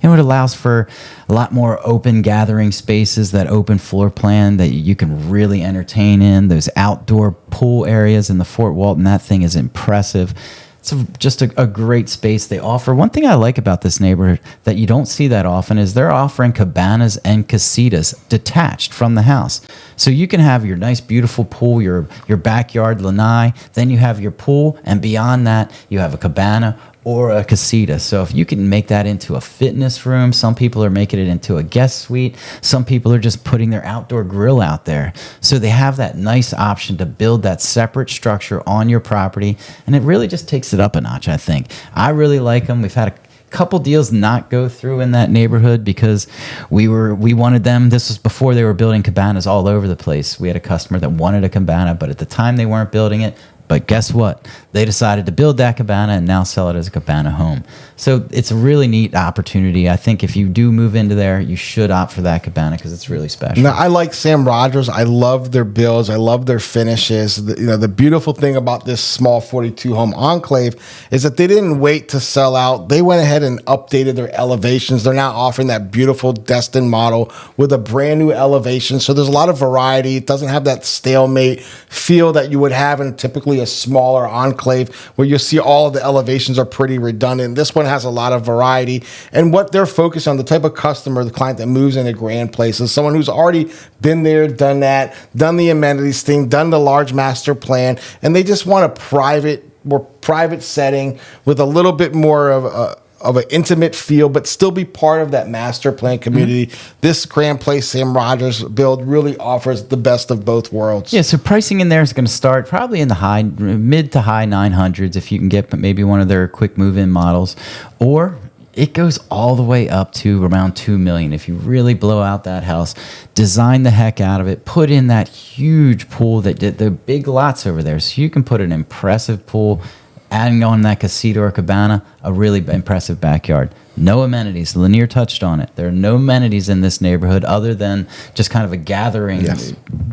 allows for a lot more open gathering spaces, that open floor plan that you can really entertain in, those outdoor pool areas in the Fort Walton. That thing is impressive. It's just a great space they offer. One thing I like about this neighborhood that you don't see that often is they're offering cabanas and casitas detached from the house. So you can have your nice, beautiful pool, your backyard lanai, then you have your pool, and beyond that, you have a cabana or a casita. So if you can make that into a fitness room, some people are making it into a guest suite, some people are just putting their outdoor grill out there. So they have that nice option to build that separate structure on your property, and it really just takes it up a notch, I think. I really like them. We've had a couple deals not go through in that neighborhood because we wanted them. This was before they were building cabanas all over the place. We had a customer that wanted a cabana, but at the time they weren't building it. But guess what? They decided to build that cabana and now sell it as a cabana home. So it's a really neat opportunity. I think if you do move into there, you should opt for that cabana because it's really special. Now, I like Sam Rogers. I love their builds. I love their finishes. The beautiful thing about this small 42 home enclave is that they didn't wait to sell out. They went ahead and updated their elevations. They're now offering that beautiful Destin model with a brand new elevation. So there's a lot of variety. It doesn't have that stalemate feel that you would have in typically a smaller enclave where you'll see all of the elevations are pretty redundant. This one has a lot of variety, and what they're focused on, the type of customer, the client that moves into Gran Place is someone who's already been there, done that, done the amenities thing, done the large master plan, and they just want a more private setting with a little bit more of an intimate feel, but still be part of that master plan community. Mm-hmm. This Gran Place Sam Rogers build really offers the best of both worlds. Yeah, so pricing in there is going to start probably in the mid to high 900s if you can get maybe one of their quick move-in models, or it goes all the way up to around $2 million if you really blow out that house, design the heck out of it, put in that huge pool that did the big lots over there, so you can put an impressive pool. Adding on that casita or cabana, a really impressive backyard. No amenities. Lanier touched on it. There are no amenities in this neighborhood other than just kind of a gathering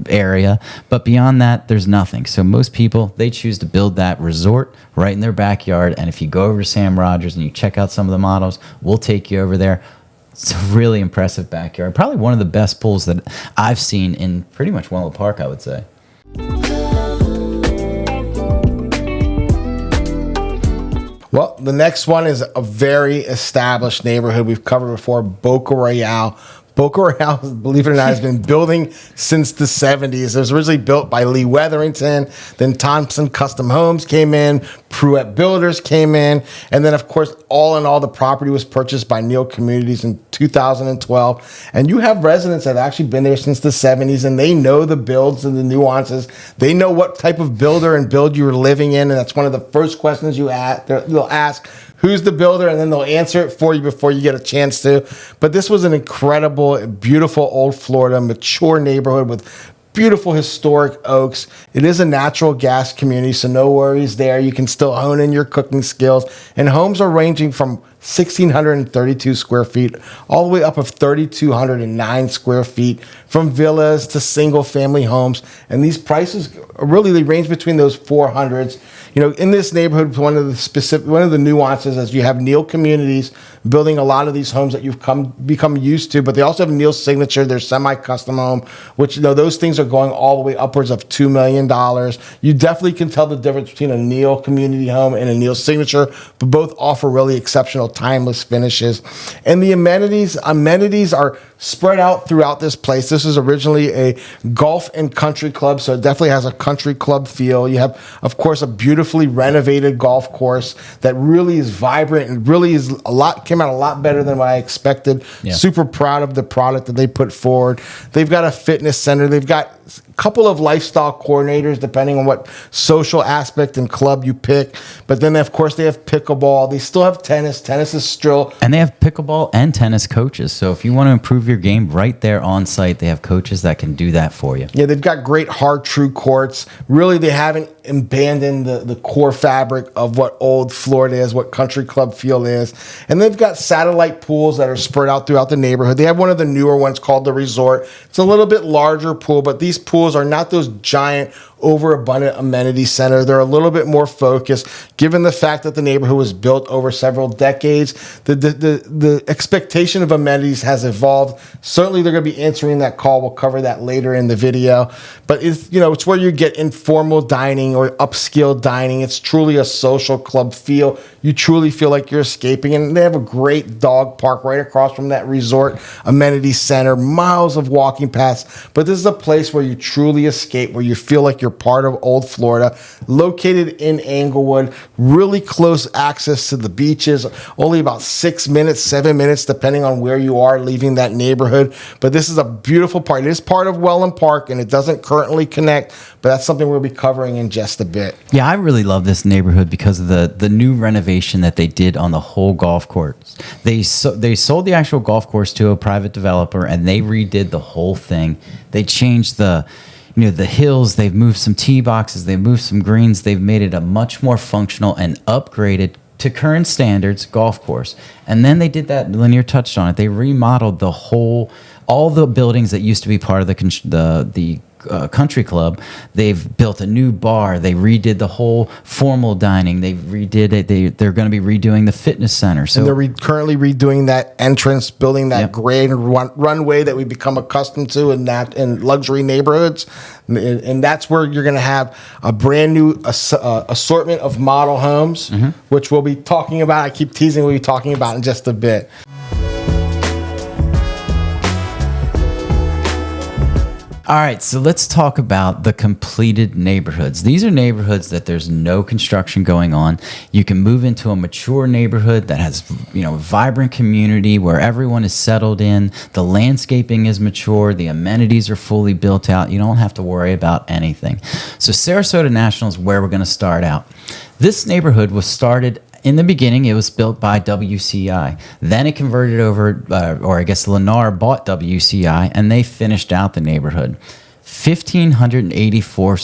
area. But beyond that, there's nothing. So most people, they choose to build that resort right in their backyard. And if you go over to Sam Rogers and you check out some of the models, we'll take you over there. It's a really impressive backyard. Probably one of the best pools that I've seen in pretty much Wellen Park, I would say. Well, the next one is a very established neighborhood we've covered before, Boca Royale. Boca Royale, believe it or not, has been building since the 70s. It was originally built by Lee Wetherington. Then Thompson Custom Homes came in. Pruitt Builders came in. And then, of course, all in all, the property was purchased by Neal Communities in 2012. And you have residents that have actually been there since the 70s, and they know the builds and the nuances. They know what type of builder and build you're living in. And that's one of the first questions you'll ask. Who's the builder? And then they'll answer it for you before you get a chance to. But this was an incredible, beautiful old Florida, mature neighborhood with beautiful historic oaks. It is a natural gas community, so no worries there. You can still hone in your cooking skills. And homes are ranging from 1,632 square feet all the way up of 3,209 square feet, from villas to single family homes. And these prices really, they range between those 400s. You know, in this neighborhood, one of the nuances is you have Neal Communities building a lot of these homes that you've become used to, but they also have Neal's Signature, their semi-custom home, which, you know, those things are going all the way upwards of $2 million. You definitely can tell the difference between a Neal Community home and a Neal Signature, but both offer really exceptional timeless finishes. And the amenities are spread out throughout this place. This is originally a golf and country club, so it definitely has a country club feel. You have, of course, a beautifully renovated golf course that really is vibrant and really is came out a lot better than what I expected. Yeah. Super proud of the product that they put forward. They've got a fitness center. They've got a couple of lifestyle coordinators depending on what social aspect and club you pick. But then, of course, they have pickleball. They still have tennis. Tennis is still... And they have pickleball and tennis coaches. So if you want to improve your game right there on site, they have coaches that can do that for you. Yeah, they've got great hard true courts. Really, they haven't abandoned the core fabric of what old Florida is, what country club feel is. And they've got satellite pools that are spread out throughout the neighborhood. They have one of the newer ones called the Resort. It's a little bit larger pool, but these pools are not those giant overabundant amenity center. They're a little bit more focused, given the fact that the neighborhood was built over several decades. The expectation of amenities has evolved. Certainly, they're going to be answering that call. We'll cover that later in the video. But it's where you get informal dining or upscale dining. It's truly a social club feel. You truly feel like you're escaping. And they have a great dog park right across from that resort amenity center, miles of walking paths. But this is a place where you truly escape, where you feel like you're part of old Florida, located in Englewood, really close access to the beaches, only about 6 minutes, 7 minutes, depending on where you are leaving that neighborhood. But this is a beautiful part. It is part of Wellen Park, and it doesn't currently connect, but that's something we'll be covering in just a bit. Yeah, I really love this neighborhood because of the new renovation that they did on the whole golf course. They sold the actual golf course to a private developer, and they redid the whole thing. They changed the hills. They've moved some tee boxes. They've moved some greens. They've made it a much more functional and upgraded to current standards golf course. And then they did that. Lanier touched on it. They remodeled all the buildings that used to be part of the country club. They've built a new bar. They redid the whole formal dining. They redid it. They're going to be redoing the fitness center. So and they're currently redoing that entrance, building that great runway that we become accustomed to in luxury neighborhoods. And that's where you're going to have a brand new assortment of model homes, which we'll be talking about. I keep teasing we'll be talking about in just a bit. All right, so let's talk about the completed neighborhoods. These are neighborhoods that there's no construction going on. You can move into a mature neighborhood that has, vibrant community where everyone is settled in. The landscaping is mature. The amenities are fully built out. You don't have to worry about anything. So Sarasota National is where we're going to start out. This neighborhood was started. In the beginning, it was built by WCI. Then it converted over, Lennar bought WCI, and they finished out the neighborhood. 1,584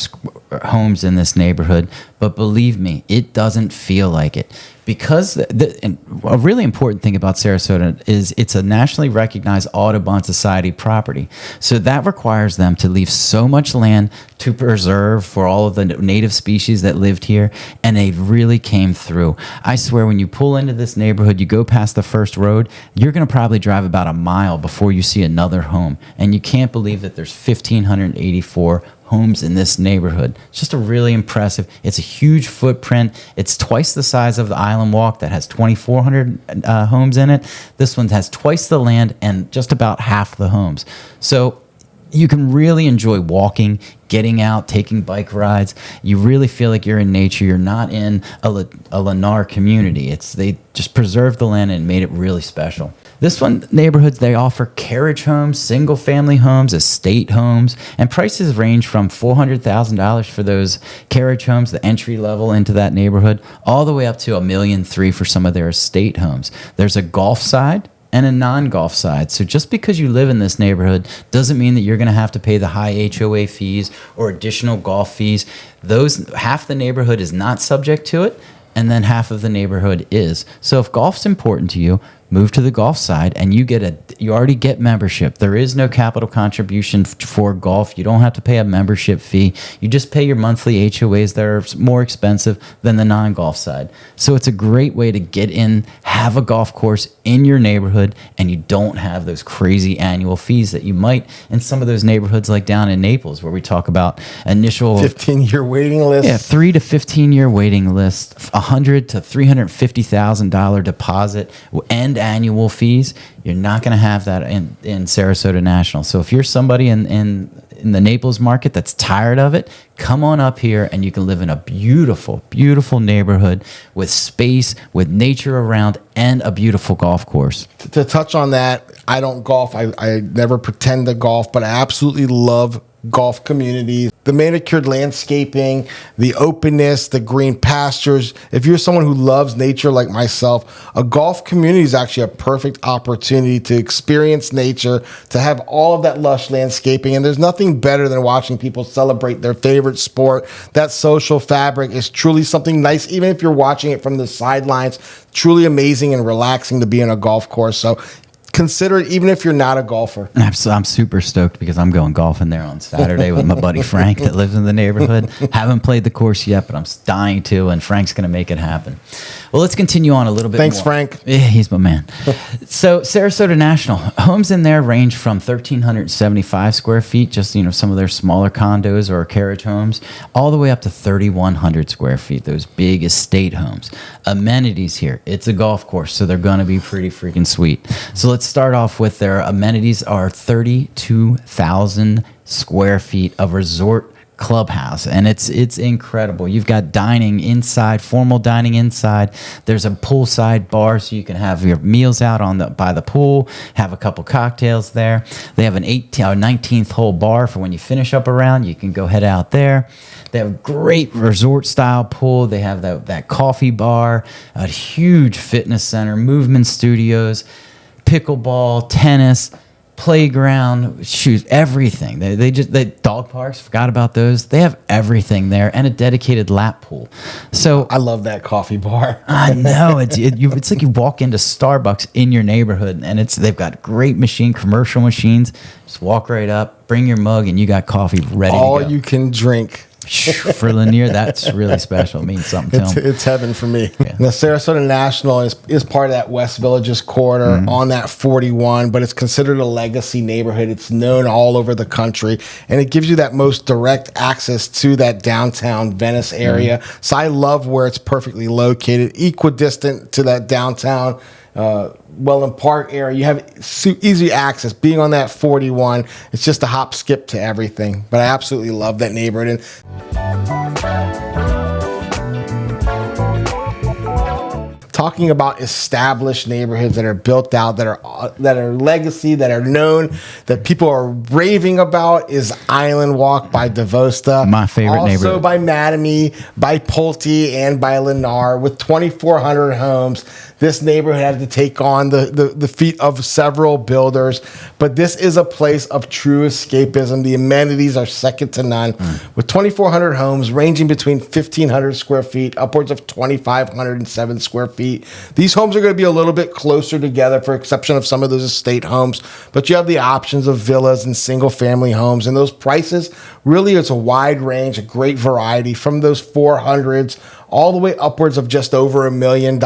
homes in this neighborhood, but believe me, it doesn't feel like it. Because and a really important thing about Sarasota is it's a nationally recognized Audubon Society property. So that requires them to leave so much land to preserve for all of the native species that lived here, and they really came through. I swear, when you pull into this neighborhood, you go past the first road, you're going to probably drive about a mile before you see another home. And you can't believe that there's 1,584 homes in this neighborhood. It's just a really impressive. It's a huge footprint. It's twice the size of the Islandwalk that has 2,400 homes in it. This one has twice the land and just about half the homes. So you can really enjoy walking, getting out, taking bike rides. You really feel like you're in nature. You're not in a Lennar community. They just preserved the land and made it really special. This one, neighborhoods, they offer carriage homes, single-family homes, estate homes, and prices range from $400,000 for those carriage homes, the entry level into that neighborhood, all the way up to $1.3 million for some of their estate homes. There's a golf side and a non-golf side. So just because you live in this neighborhood doesn't mean that you're going to have to pay the high HOA fees or additional golf fees. Half the neighborhood is not subject to it, and then half of the neighborhood is. So if golf's important to you, move to the golf side, and you already get membership. There is no capital contribution for golf. You don't have to pay a membership fee. You just pay your monthly HOAs that are more expensive than the non-golf side. So it's a great way to get in, have a golf course in your neighborhood, and you don't have those crazy annual fees that you might in some of those neighborhoods like down in Naples, where we talk about initial 15-year waiting list. Yeah, 3 to 15-year waiting list, $100,000 to $350,000 deposit and annual fees. You're not going to have that in Sarasota National. So if you're somebody in the Naples market that's tired of it, come on up here and you can live in a beautiful, beautiful neighborhood with space, with nature around, and a beautiful golf course. To touch on that, I don't golf. I never pretend to golf, but I absolutely love golf communities. The manicured landscaping, the openness, the green pastures. If you're someone who loves nature like myself, a golf community is actually a perfect opportunity to experience nature, to have all of that lush landscaping. And there's nothing better than watching people celebrate their favorite sport. That social fabric is truly something nice, even if you're watching it from the sidelines. Truly amazing and relaxing to be in a golf course. So consider it, even if you're not a golfer. I'm super stoked because I'm going golfing there on Saturday with my buddy Frank that lives in the neighborhood. Haven't played the course yet, but I'm dying to, and Frank's going to make it happen. Well, let's continue on a little bit Thanks, more. Frank. Yeah, he's my man. So Sarasota National, homes in there range from 1,375 square feet, just, some of their smaller condos or carriage homes, all the way up to 3,100 square feet, those big estate homes. Amenities here. It's a golf course, so they're going to be pretty freaking sweet. So let's start off with their amenities are 32,000 square feet of resort clubhouse, and it's incredible. You've got dining inside, formal dining inside. There's a poolside bar, so you can have your meals out by the pool, have a couple cocktails there. They have an 19th hole bar for when you finish up a round. You can go head out there. They have a great resort style pool. They have that coffee bar, a huge fitness center, movement studios, pickleball, tennis, playground, shoes, everything. They dog parks, forgot about those. They have everything there, and a dedicated lap pool. So I love that coffee bar. I know it's like you walk into Starbucks in your neighborhood, and they've got great commercial machines. Just walk right up, bring your mug, and you got coffee ready to go. All you can drink. For Lanier, that's really special. It means something to him. It's heaven for me. Yeah. The Sarasota National is part of that West Villages corridor on that 41, but it's considered a legacy neighborhood. It's known all over the country, and it gives you that most direct access to that downtown Venice area. So I love where it's perfectly located, equidistant to that downtown Wellen Park area. You have easy access. Being on that 41, it's just a hop, skip to everything. But I absolutely love that neighborhood. And talking about established neighborhoods that are built out, that are legacy, that are known, that people are raving about, is Islandwalk by Devosta. My favorite neighborhood. Also by Mattamy, by Pulte, and by Lennar. With 2,400 homes, this neighborhood had to take on the feat of several builders, but this is a place of true escapism. The amenities are second to none. With 2,400 homes ranging between 1,500 square feet, upwards of 2,507 square feet. These homes are going to be a little bit closer together, for exception of some of those estate homes, but you have the options of villas and single family homes, and those prices, really, it's a wide range, a great variety, from those 400s all the way upwards of just over $1 million.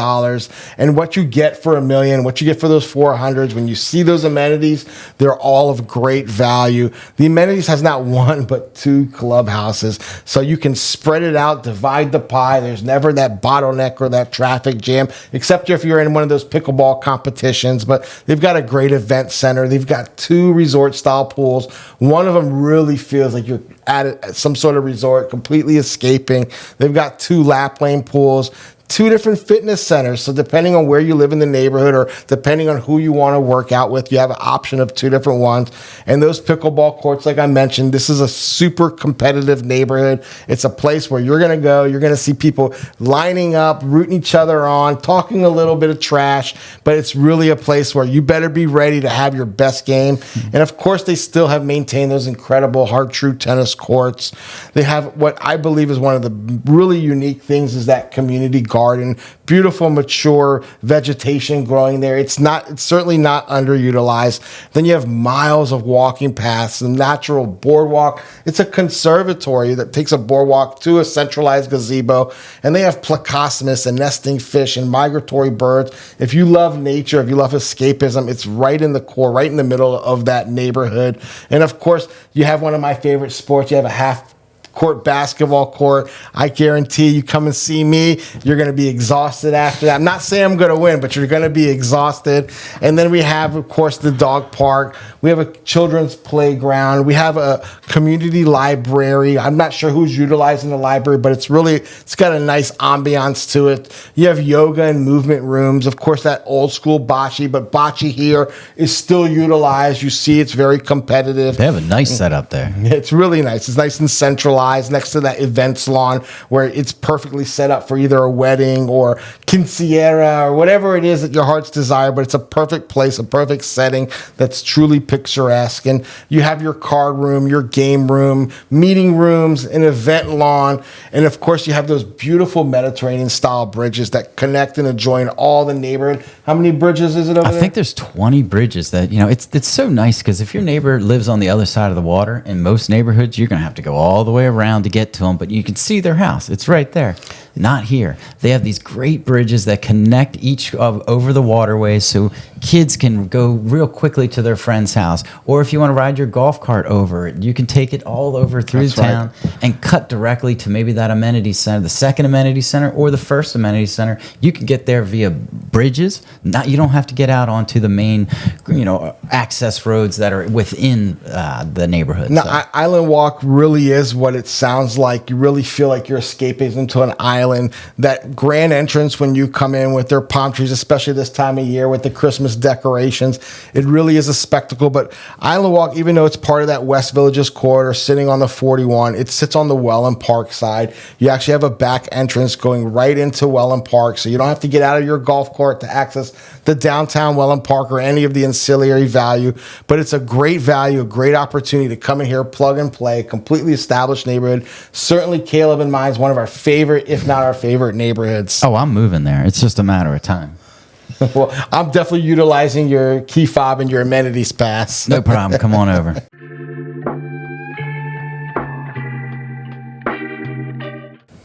And what you get for $1 million, what you get for those 400s, when you see those amenities, they're all of great value. The amenities has not one, but 2 clubhouses. So you can spread it out, divide the pie. There's never that bottleneck or that traffic jam, except if you're in one of those pickleball competitions. But they've got a great event center. They've got 2 resort style pools. One of them really feels like you're at some sort of resort, completely escaping. They've got 2 lap lane pools, 2 different fitness centers. So depending on where you live in the neighborhood, or depending on who you want to work out with, you have an option of 2 different ones. And those pickleball courts, like I mentioned, this is a super competitive neighborhood. It's a place where you're going to go, you're going to see people lining up, rooting each other on, talking a little bit of trash, but it's really a place where you better be ready to have your best game. And of course, they still have maintained those incredible hard true tennis courts. They have what I believe is one of the really unique things, is that community garden, beautiful mature vegetation growing there. It's certainly not underutilized. Then you have miles of walking paths, a natural boardwalk. It's a conservatory that takes a boardwalk to a centralized gazebo, and they have plecostomus and nesting fish and migratory birds. If you love nature, if you love escapism, it's right in the core, right in the middle of that neighborhood. And of course, you have one of my favorite sports. You have a half-court basketball court. I guarantee you come and see me, you're going to be exhausted after that. I'm not saying I'm going to win, but you're going to be exhausted. And then we have, of course, the dog park. We have a children's playground. We have a community library. I'm not sure who's utilizing the library, but it's got a nice ambiance to it. You have yoga and movement rooms. Of course, that old school bocce, but bocce here is still utilized. You see, it's very competitive. They have a nice setup there. It's really nice. It's nice and centralized next to that events lawn where it's perfectly set up for either a wedding or quinceañera or whatever it is that your heart's desire, but it's a perfect place, a perfect setting that's truly picturesque. And you have your card room, your game room, meeting rooms, an event lawn, and of course you have those beautiful Mediterranean style bridges that connect and adjoin all the neighborhood. How many bridges is it over there? I think there's 20 bridges that, it's so nice because if your neighbor lives on the other side of the water, in most neighborhoods, you're going to have to go all the way around to get to them, but you can see their house. It's right there. Not here. They have these great bridges that connect over the waterways so kids can go real quickly to their friend's house. Or if you want to ride your golf cart over it, you can take it all over through town and cut directly to maybe that amenity center, the second amenity center or the first amenity center. You can get there via bridges. You don't have to get out onto the main, access roads that are within the neighborhood. Now, Islandwalk really is what it sounds like. You really feel like you're escaping into an island. That grand entrance when you come in with their palm trees, especially this time of year with the Christmas decorations, it really is a spectacle. But Islandwalk, even though it's part of that West Villages corridor sitting on the 41, it sits on the Wellen Park side. You actually have a back entrance going right into Wellen Park, so you don't have to get out of your golf cart to access the downtown Wellen Park or any of the ancillary value. But it's a great value, a great opportunity to come in here, plug and play, completely established neighborhood. Certainly Caleb and mine is one of our favorite, if not our favorite neighborhoods. Oh, I'm moving there. It's just a matter of time. Well, I'm definitely utilizing your key fob and your amenities pass. No problem. Come on over.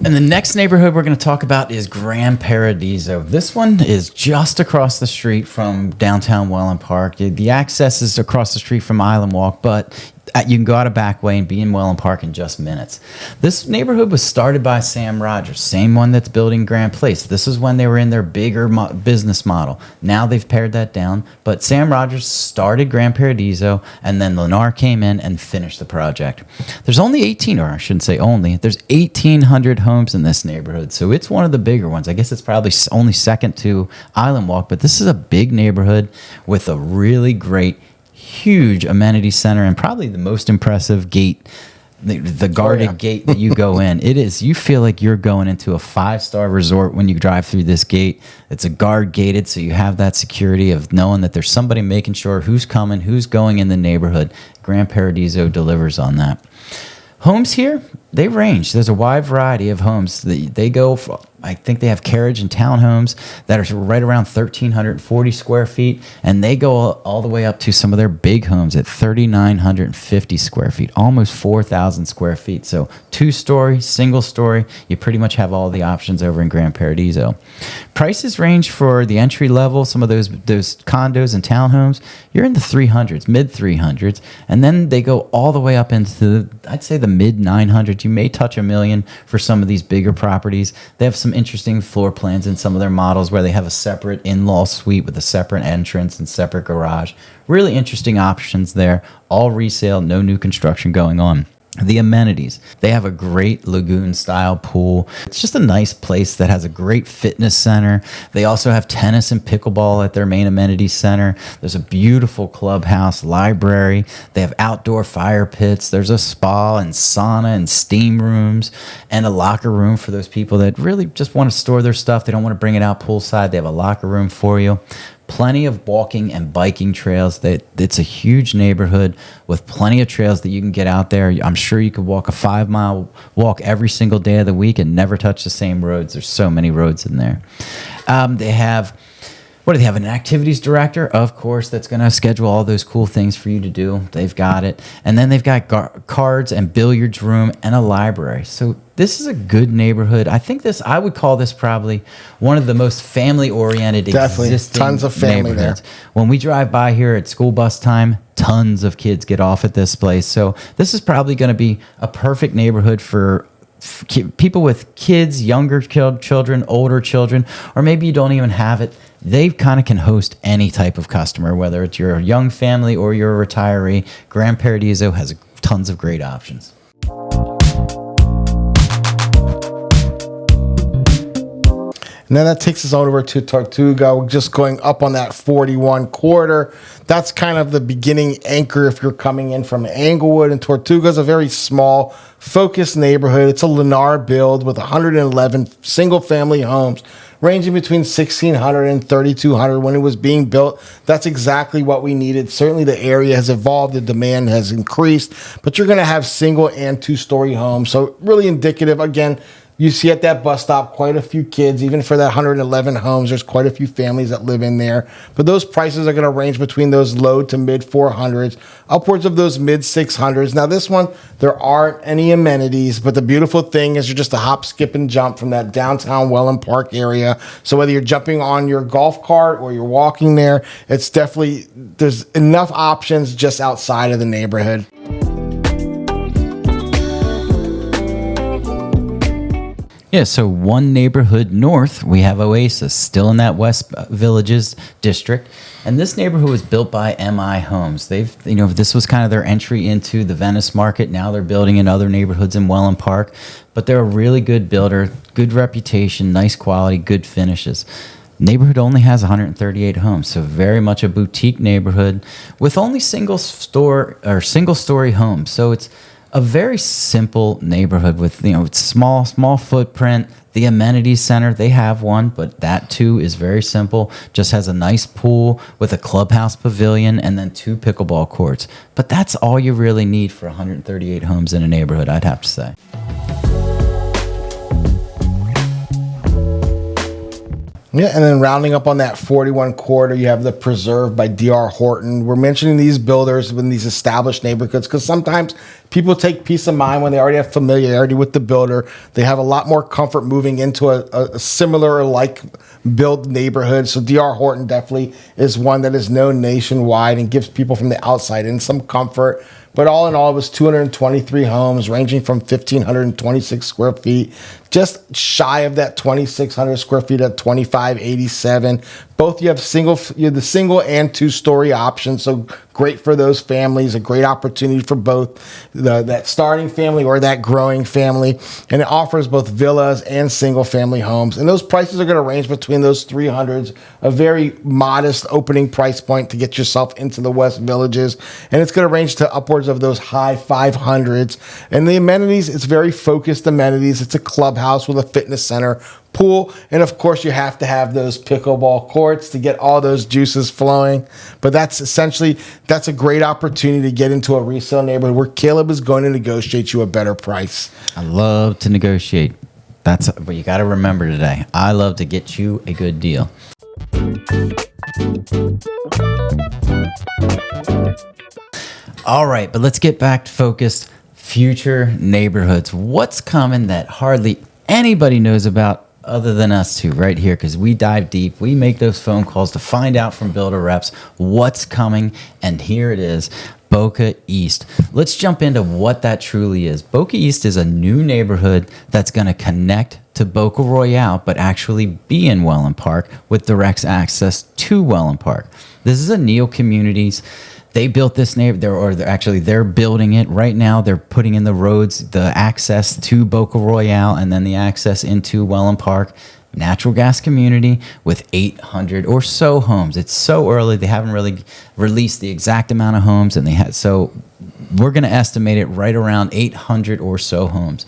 And the next neighborhood we're going to talk about is Gran Paradiso. This one is just across the street from downtown Wellen Park. The access is across the street from Islandwalk, but you can go out a back way and be in Wellen Park in just minutes. This neighborhood was started by Sam Rogers, same one that's building Gran Place. This is when they were in their bigger business model. Now they've pared that down, but Sam Rogers started Gran Paradiso, and then Lennar came in and finished the project. There's only 1,800 homes in this neighborhood, so it's one of the bigger ones. I guess it's probably only second to Islandwalk, but this is a big neighborhood with a really great huge amenity center and probably the most impressive gate, the guarded gate that you go in. You feel like you're going into a 5-star resort when you drive through this gate. It's a guard gated, so you have that security of knowing that there's somebody making sure who's coming, who's going in the neighborhood. Gran Paradiso delivers on that. Homes here, they range. There's a wide variety of homes. They go from, I think they have carriage and townhomes that are right around 1,340 square feet, and they go all the way up to some of their big homes at 3,950 square feet, almost 4,000 square feet. So 2-story, single story, you pretty much have all the options over in Gran Paradiso. Prices range for the entry level, some of those condos and townhomes, you're in the 300s, mid 300s, and then they go all the way up into, I'd say, the mid 900s. You may touch $1 million for some of these bigger properties. They have some interesting floor plans in some of their models where they have a separate in-law suite with a separate entrance and separate garage. Really interesting options there. All resale, no new construction going on. The amenities. They have a great lagoon-style pool. It's just a nice place that has a great fitness center. They also have tennis and pickleball at their main amenity center. There's a beautiful clubhouse, library. They have outdoor fire pits. There's a spa and sauna and steam rooms and a locker room for those people that really just want to store their stuff. They don't want to bring it out poolside. They have a locker room for you. plenty of walking and biking trails. It's a huge neighborhood with plenty of trails that you can get out there. I'm sure you could walk a 5-mile walk every single day of the week and never touch the same roads. There's so many roads in there. They have... What do they have? An activities director, of course, that's going to schedule all those cool things for you to do. They've got it. And then they've got cards and billiards room and a library. So this is a good neighborhood. I would call this probably one of the most family-oriented existing tons of family neighborhoods. there. When we drive by here at school bus time, tons of kids get off at this place. So this is probably going to be a perfect neighborhood for people with kids, younger children, older children, or maybe you don't even have it. They kind of can host any type of customer, whether it's your young family or you're a retiree. Gran Paradiso has tons of great options. And then that takes us over to Tortuga. We're just going up on that 41 quarter. That's kind of the beginning anchor if you're coming in from Englewood. And Tortuga is a very small, focused neighborhood. It's a Lennar build with 111 single-family homes, ranging between 1,600 and 3,200 when it was being built. That's exactly what we needed. Certainly the area has evolved, the demand has increased, but you're going to have single and two-story homes. So really indicative, again, you see at that bus stop quite a few kids. Even for that 111 homes, there's quite a few families that live in there. But those prices are going to range between those low to mid 400s, upwards of those mid 600s. Now this one, there aren't any amenities, but the beautiful thing is you're just a hop, skip, and jump from that downtown Wellen Park area. So whether you're jumping on your golf cart or you're walking there, it's definitely, there's enough options just outside of the neighborhood. Yeah, so one neighborhood north, we have Oasis, still in that West Villages district. And this neighborhood was built by MI Homes. This was kind of their entry into the Venice market. Now they're building in other neighborhoods in Wellen Park. But they're a really good builder, good reputation, nice quality, good finishes. Neighborhood only has 138 homes, so very much a boutique neighborhood with only single-story homes. So it's a very simple neighborhood with, it's small footprint. The amenities center, they have one, but that too is very simple. Just has a nice pool with a clubhouse pavilion and then 2 pickleball courts. But that's all you really need for 138 homes in a neighborhood, I'd have to say. Yeah, and then rounding up on that 41 quarter, you have the Preserve by D.R. Horton. We're mentioning these builders in these established neighborhoods because sometimes people take peace of mind when they already have familiarity with the builder. They have a lot more comfort moving into a similar or like build neighborhood. So D.R. Horton definitely is one that is known nationwide and gives people from the outside in some comfort. But all in all, it was 223 homes ranging from 1,526 square feet, just shy of that 2,600 square feet at 2,587. Both you have the single and two-story options, so great for those families, a great opportunity for both that starting family or that growing family. And it offers both villas and single-family homes. And those prices are going to range between those 300s, a very modest opening price point to get yourself into the West Villages. And it's going to range to upwards of those high 500s. And the amenities, it's very focused amenities. It's a clubhouse with a fitness center, pool, and of course you have to have those pickleball courts to get all those juices flowing. But that's a great opportunity to get into a resale neighborhood where Caleb is going to negotiate you a better price. I love to negotiate. That's what you got to remember today. I love to get you a good deal. All right, but let's get back to focused future neighborhoods. What's coming that hardly anybody knows about other than us two right here, because we dive deep. We make those phone calls to find out from builder reps what's coming, and here it is, Boca East. Let's jump into what that truly is. Boca East is a new neighborhood that's going to connect to Boca Royale, but actually be in Wellen Park with direct access to Wellen Park. This is a Neo Communities. They built this neighborhood, they're building it right now. They're putting in the roads, the access to Boca Royale, and then the access into Wellen Park. Natural gas community with 800 or so homes. It's so early; they haven't really released the exact amount of homes, and so we're going to estimate it right around 800 or so homes.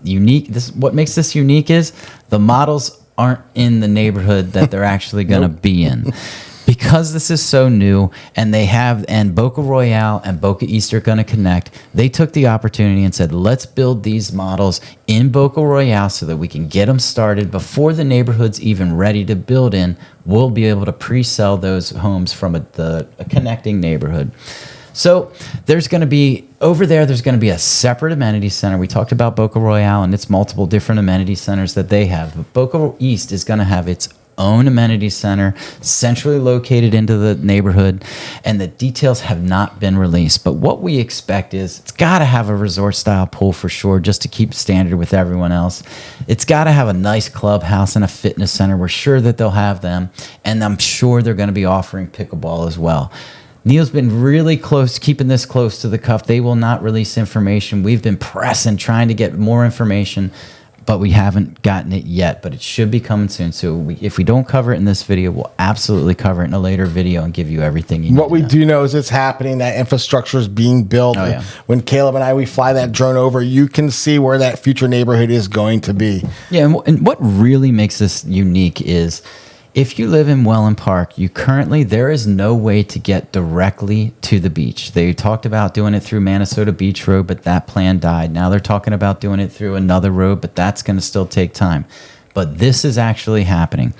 Unique. What makes this unique is the models aren't in the neighborhood that they're actually going to be in. because this is so new, and Boca Royale and Boca East are going to connect, they took the opportunity and said, let's build these models in Boca Royale so that we can get them started before the neighborhood's even ready to build in. We'll be able to pre-sell those homes from a connecting neighborhood. So there's going to be a separate amenity center. We talked about Boca Royale and its multiple different amenity centers that they have. But Boca East is going to have its own amenity center, centrally located into the neighborhood, and the details have not been released. But what we expect is it's got to have a resort-style pool for sure, just to keep standard with everyone else. It's got to have a nice clubhouse and a fitness center. We're sure that they'll have them, and I'm sure they're going to be offering pickleball as well. Neil's been really close, keeping this close to the cuff. They will not release information. We've been pressing, trying to get more information, but we haven't gotten it yet, but it should be coming soon. So if we don't cover it in this video, we'll absolutely cover it in a later video and give you everything you need. What we do know is it's happening. That infrastructure is being built. Oh, yeah. When Caleb and we fly that drone over, you can see where that future neighborhood is going to be. Yeah, and what really makes this unique is if you live in Wellen Park, there is no way to get directly to the beach. They talked about doing it through Minnesota Beach Road, but that plan died. Now they're talking about doing it through another road, but that's going to still take time. But this is actually happening.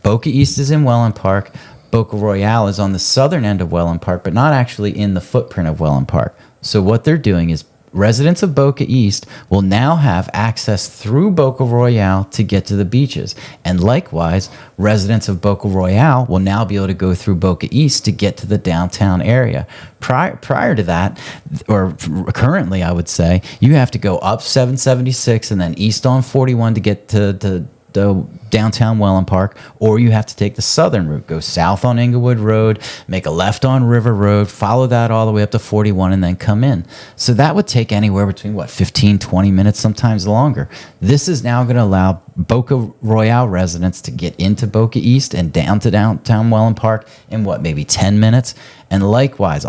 Boca East is in Wellen Park. Boca Royale is on the southern end of Wellen Park, but not actually in the footprint of Wellen Park. So what they're doing is residents of Boca East will now have access through Boca Royale to get to the beaches. And likewise, residents of Boca Royale will now be able to go through Boca East to get to the downtown area. Prior to that, or currently, I would say, you have to go up 776 and then east on 41 to get to downtown Wellen Park, or you have to take the southern route, go south on Inglewood Road, make a left on River Road, follow that all the way up to 41, and then come in. So that would take anywhere between 15, 20 minutes, sometimes longer. This is now going to allow Boca Royale residents to get into Boca East and down to downtown Wellen Park in maybe 10 minutes. And likewise,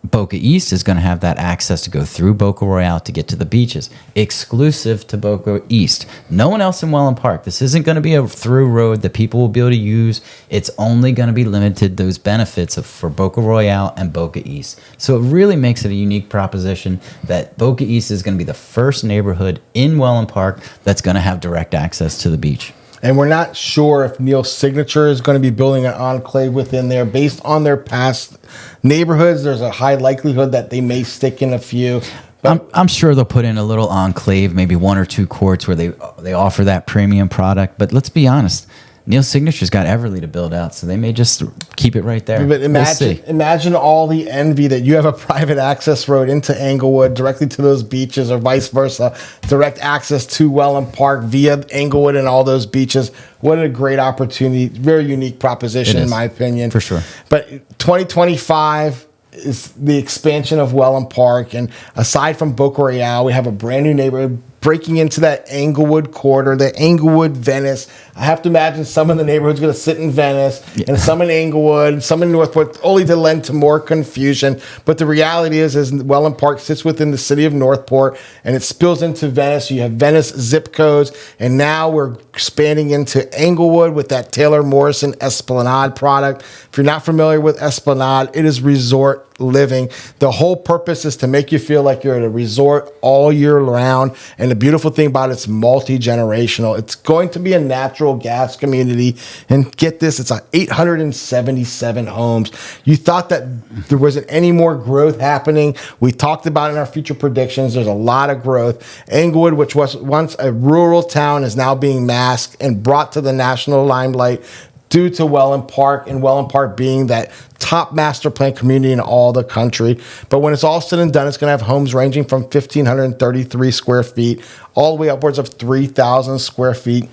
Boca East is going to have that access to go through Boca Royale to get to the beaches, exclusive to Boca East. No one else in Wellen Park. This isn't going to be a through road that people will be able to use. It's only going to be limited those benefits for Boca Royale and Boca East. So it really makes it a unique proposition that Boca East is going to be the first neighborhood in Wellen Park that's going to have direct access to the beach. And we're not sure if Neil's Signature is going to be building an enclave within there. Based on their past neighborhoods, there's a high likelihood that they may stick in a few. I'm sure they'll put in a little enclave, maybe 1 or 2 courts where they offer that premium product. But let's be honest, Neil's Signature's got Everly to build out, so they may just keep it right there. But imagine all the envy that you have a private access road into Englewood directly to those beaches, or vice versa, direct access to Wellen Park via Englewood and all those beaches. What a great opportunity. Very unique proposition, in my opinion. For sure. But 2025 is the expansion of Wellen Park. And aside from Boca Royale, we have a brand new neighborhood breaking into that Englewood corridor, the Englewood Venice. I have to imagine some of the neighborhoods going to sit in Venice, and some in Englewood, some in Northport, only to lend to more confusion. But the reality is Wellen Park sits within the city of Northport, and it spills into Venice. You have Venice zip codes, and now we're expanding into Englewood with that Taylor Morrison Esplanade product. If you're not familiar with Esplanade, it is resort living. The whole purpose is to make you feel like you're at a resort all year round. And the beautiful thing about it's multi-generational. It's going to be a natural gas community. And get this, it's 877 homes. You thought that there wasn't any more growth happening. We talked about in our future predictions, there's a lot of growth. Englewood, which was once a rural town, is now being masked and brought to the national limelight due to Wellen Park, and Wellen Park being that top master plan community in all the country. But when it's all said and done, it's going to have homes ranging from 1,533 square feet all the way upwards of 3,000 square feet.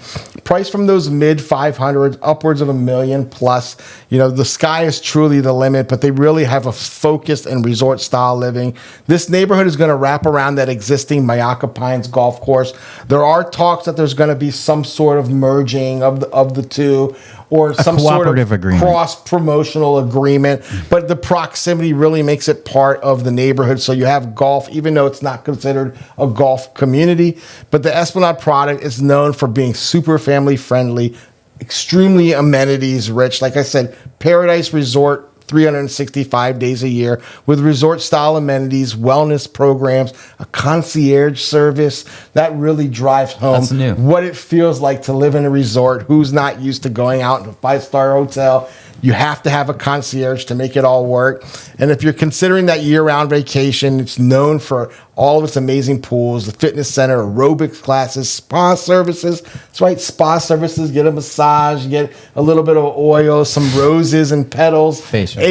Price from those mid 500s, upwards of $1 million plus. You know, the sky is truly the limit, but they really have a focused and resort style living. This neighborhood is going to wrap around that existing Mayaka Pines golf course. There are talks that there's going to be some sort of merging of the two, or some sort of cross-promotional agreement. But the proximity really makes it part of the neighborhood. So you have golf, even though it's not considered a golf community. But the Esplanade product is known for being super family-friendly, extremely amenities rich. Like I said, Paradise Resort, 365 days a year with resort style amenities, wellness programs, a concierge service that really drives home That's new. what it feels like to live in a resort. Who's not used to going out in a 5-star hotel? You have to have a concierge to make it all work. And if you're considering that year-round vacation, it's known for all of its amazing pools, the fitness center, aerobics classes, spa services. That's right, spa services. Get a massage, get a little bit of oil, some roses and petals. Facial.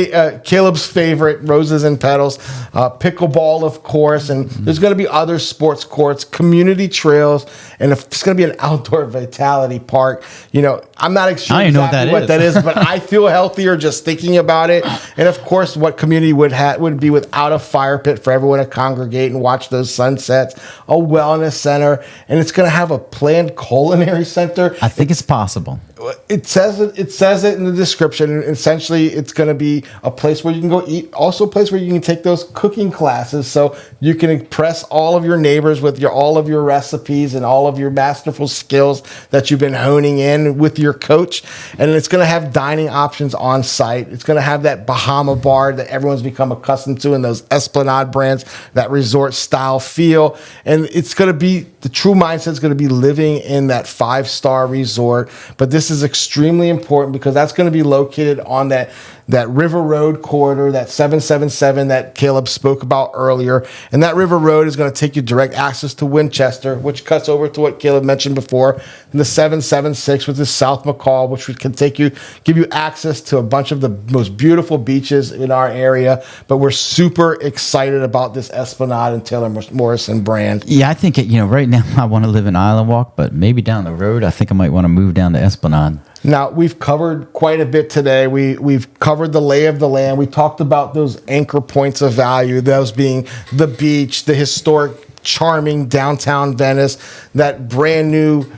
Caleb's favorite, roses and petals. Pickleball, of course. And there's going to be other sports courts, community trails, and if there's going to be an outdoor vitality park. You know, I'm not sure I don't know exactly what what that that is, but I feel healthier just thinking about it. And of course, what community would be without a fire pit for everyone to congregate and watch those sunsets, a wellness center, and it's going to have a planned culinary center. I think it's possible. It says it in the description. And essentially, it's going to be a place where you can go eat, also a place where you can take those cooking classes, so you can impress all of your neighbors with all of your recipes and all of your masterful skills that you've been honing in with your coach. And it's going to have dining options on site. It's going to have that Bahama bar that everyone's become accustomed to, and those Esplanade brands, that resort style feel. And it's going to be, the true mindset is going to be living in that 5-star resort. But this is extremely important because that's going to be located on that River Road corridor, that 777 that Caleb spoke about earlier. And that River Road is going to take you direct access to Winchester, which cuts over to what Caleb mentioned before, and the 776, which is South McCall, which can give you access to a bunch of the most beautiful beaches in our area. But we're super excited about this Esplanade and Taylor Morrison brand. Yeah, I think right now I want to live in Islandwalk, but maybe down the road I think I might want to move down to Esplanade. Now, we've covered quite a bit today. We've covered the lay of the land. We talked about those anchor points of value, those being the beach, the historic, charming downtown Venice, that brand new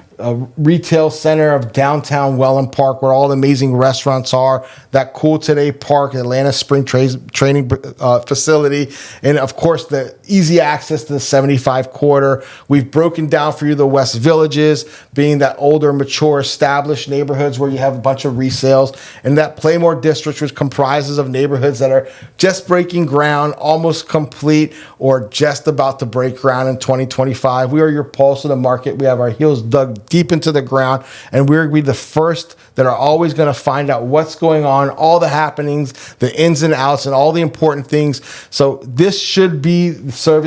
retail center of downtown Wellen Park, where all the amazing restaurants are, that Cool Today Park, Atlanta Spring Training Facility, and of course the easy access to the 75 quarter. We've broken down for you the West Villages, being that older, mature, established neighborhoods where you have a bunch of resales, and that Playmore District, which comprises of neighborhoods that are just breaking ground, almost complete, or just about to break ground in 2025. We are your pulse of the market. We have our heels dug deep into the ground, and we're going to be the first that are always going to find out what's going on, all the happenings, the ins and outs, and all the important things. So this should serve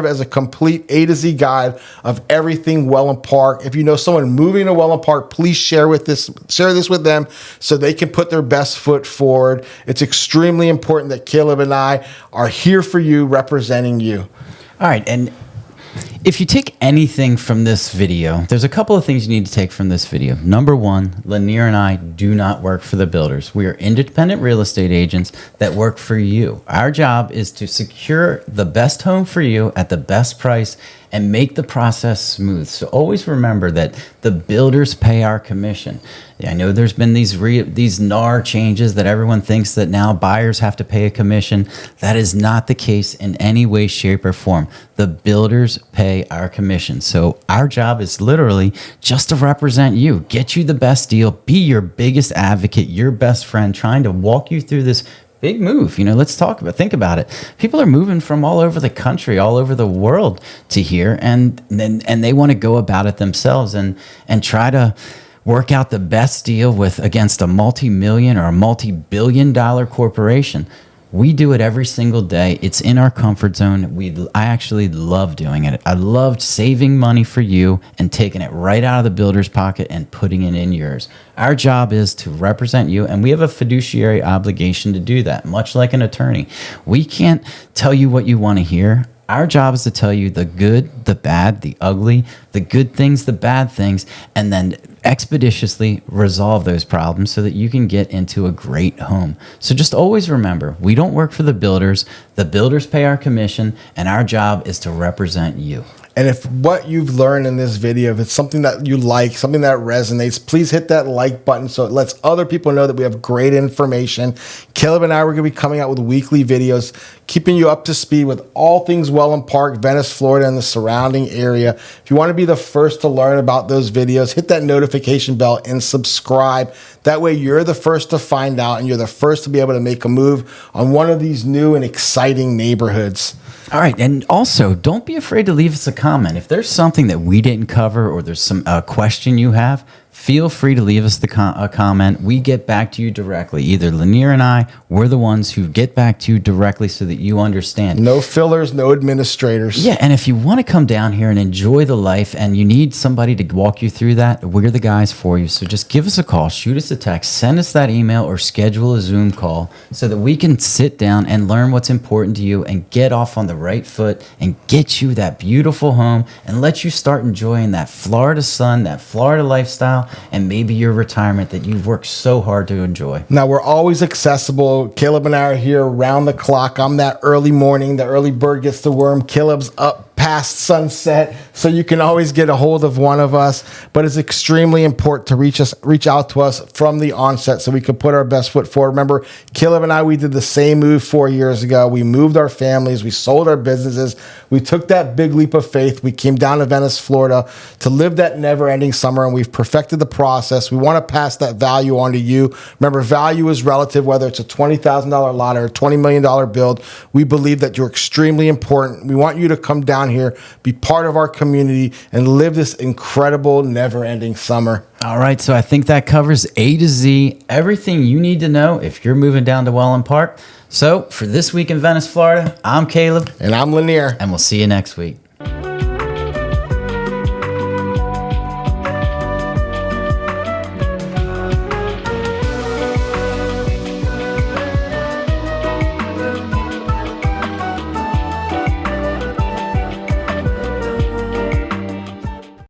as a complete A to Z guide of everything Wellen Park. If you know someone moving to Wellen Park, please share this with them so they can put their best foot forward. It's extremely important that Caleb and I are here for you, representing you. All right, and if you take anything from this video, there's a couple of things you need to take from this video. Number one, Lanier and I do not work for the builders. We are independent real estate agents that work for you. Our job is to secure the best home for you at the best price and make the process smooth. So always remember that the builders pay our commission. I know there's been these NAR changes that everyone thinks that now buyers have to pay a commission. That is not the case in any way, shape, or form. The builders pay our commission. So our job is literally just to represent you, get you the best deal, be your biggest advocate, your best friend, trying to walk you through this big move. Let's think about it. People are moving from all over the country, all over the world to here, and they want to go about it themselves and try to work out the best deal against a multi-million or a multi-billion-dollar corporation. We do it every single day. It's in our comfort zone. I actually love doing it. I loved saving money for you and taking it right out of the builder's pocket and putting it in yours. Our job is to represent you, and we have a fiduciary obligation to do that, much like an attorney. We can't tell you what you want to hear. Our job is to tell you the good, the bad, the ugly, the good things, the bad things, and then expeditiously resolve those problems so that you can get into a great home. So just always remember, we don't work for the builders. The builders pay our commission, and our job is to represent you. And if what you've learned in this video, if it's something that you like, something that resonates, please hit that like button so it lets other people know that we have great information. Caleb and I, we're going to be coming out with weekly videos, keeping you up to speed with all things Wellen Park, Venice, Florida, and the surrounding area. If you want to be the first to learn about those videos, hit that notification bell and subscribe. That way you're the first to find out and you're the first to be able to make a move on one of these new and exciting neighborhoods. All right, and also don't be afraid to leave us a comment. If there's something that we didn't cover or there's some question you have, feel free to leave us a comment. We get back to you directly. Either Lanier and I, we're the ones who get back to you directly so that you understand. No fillers, no administrators. Yeah, and if you want to come down here and enjoy the life and you need somebody to walk you through that, we're the guys for you. So just give us a call, shoot us a text, send us that email, or schedule a Zoom call so that we can sit down and learn what's important to you and get off on the right foot and get you that beautiful home and let you start enjoying that Florida sun, that Florida lifestyle, and maybe your retirement that you've worked so hard to enjoy. Now, we're always accessible. Caleb and I are here around the clock. I'm that early morning. The early bird gets the worm. Caleb's up past sunset, so you can always get a hold of one of us. But it's extremely important to reach out to us from the onset so we can put our best foot forward. Remember, Caleb and I, we did the same move 4 years ago. We moved our families. We sold our businesses. We took that big leap of faith. We came down to Venice, Florida to live that never-ending summer, and we've perfected the process. We want to pass that value on to you. Remember, value is relative, whether it's a $20,000 lot or a $20 million build. We believe that you're extremely important. We want you to come down here, be part of our community, and live this incredible, never-ending summer. All right, so I think that covers A to Z, everything you need to know if you're moving down to Wellen Park. So for this week in Venice, Florida, I'm Caleb. And I'm Lanier. And we'll see you next week.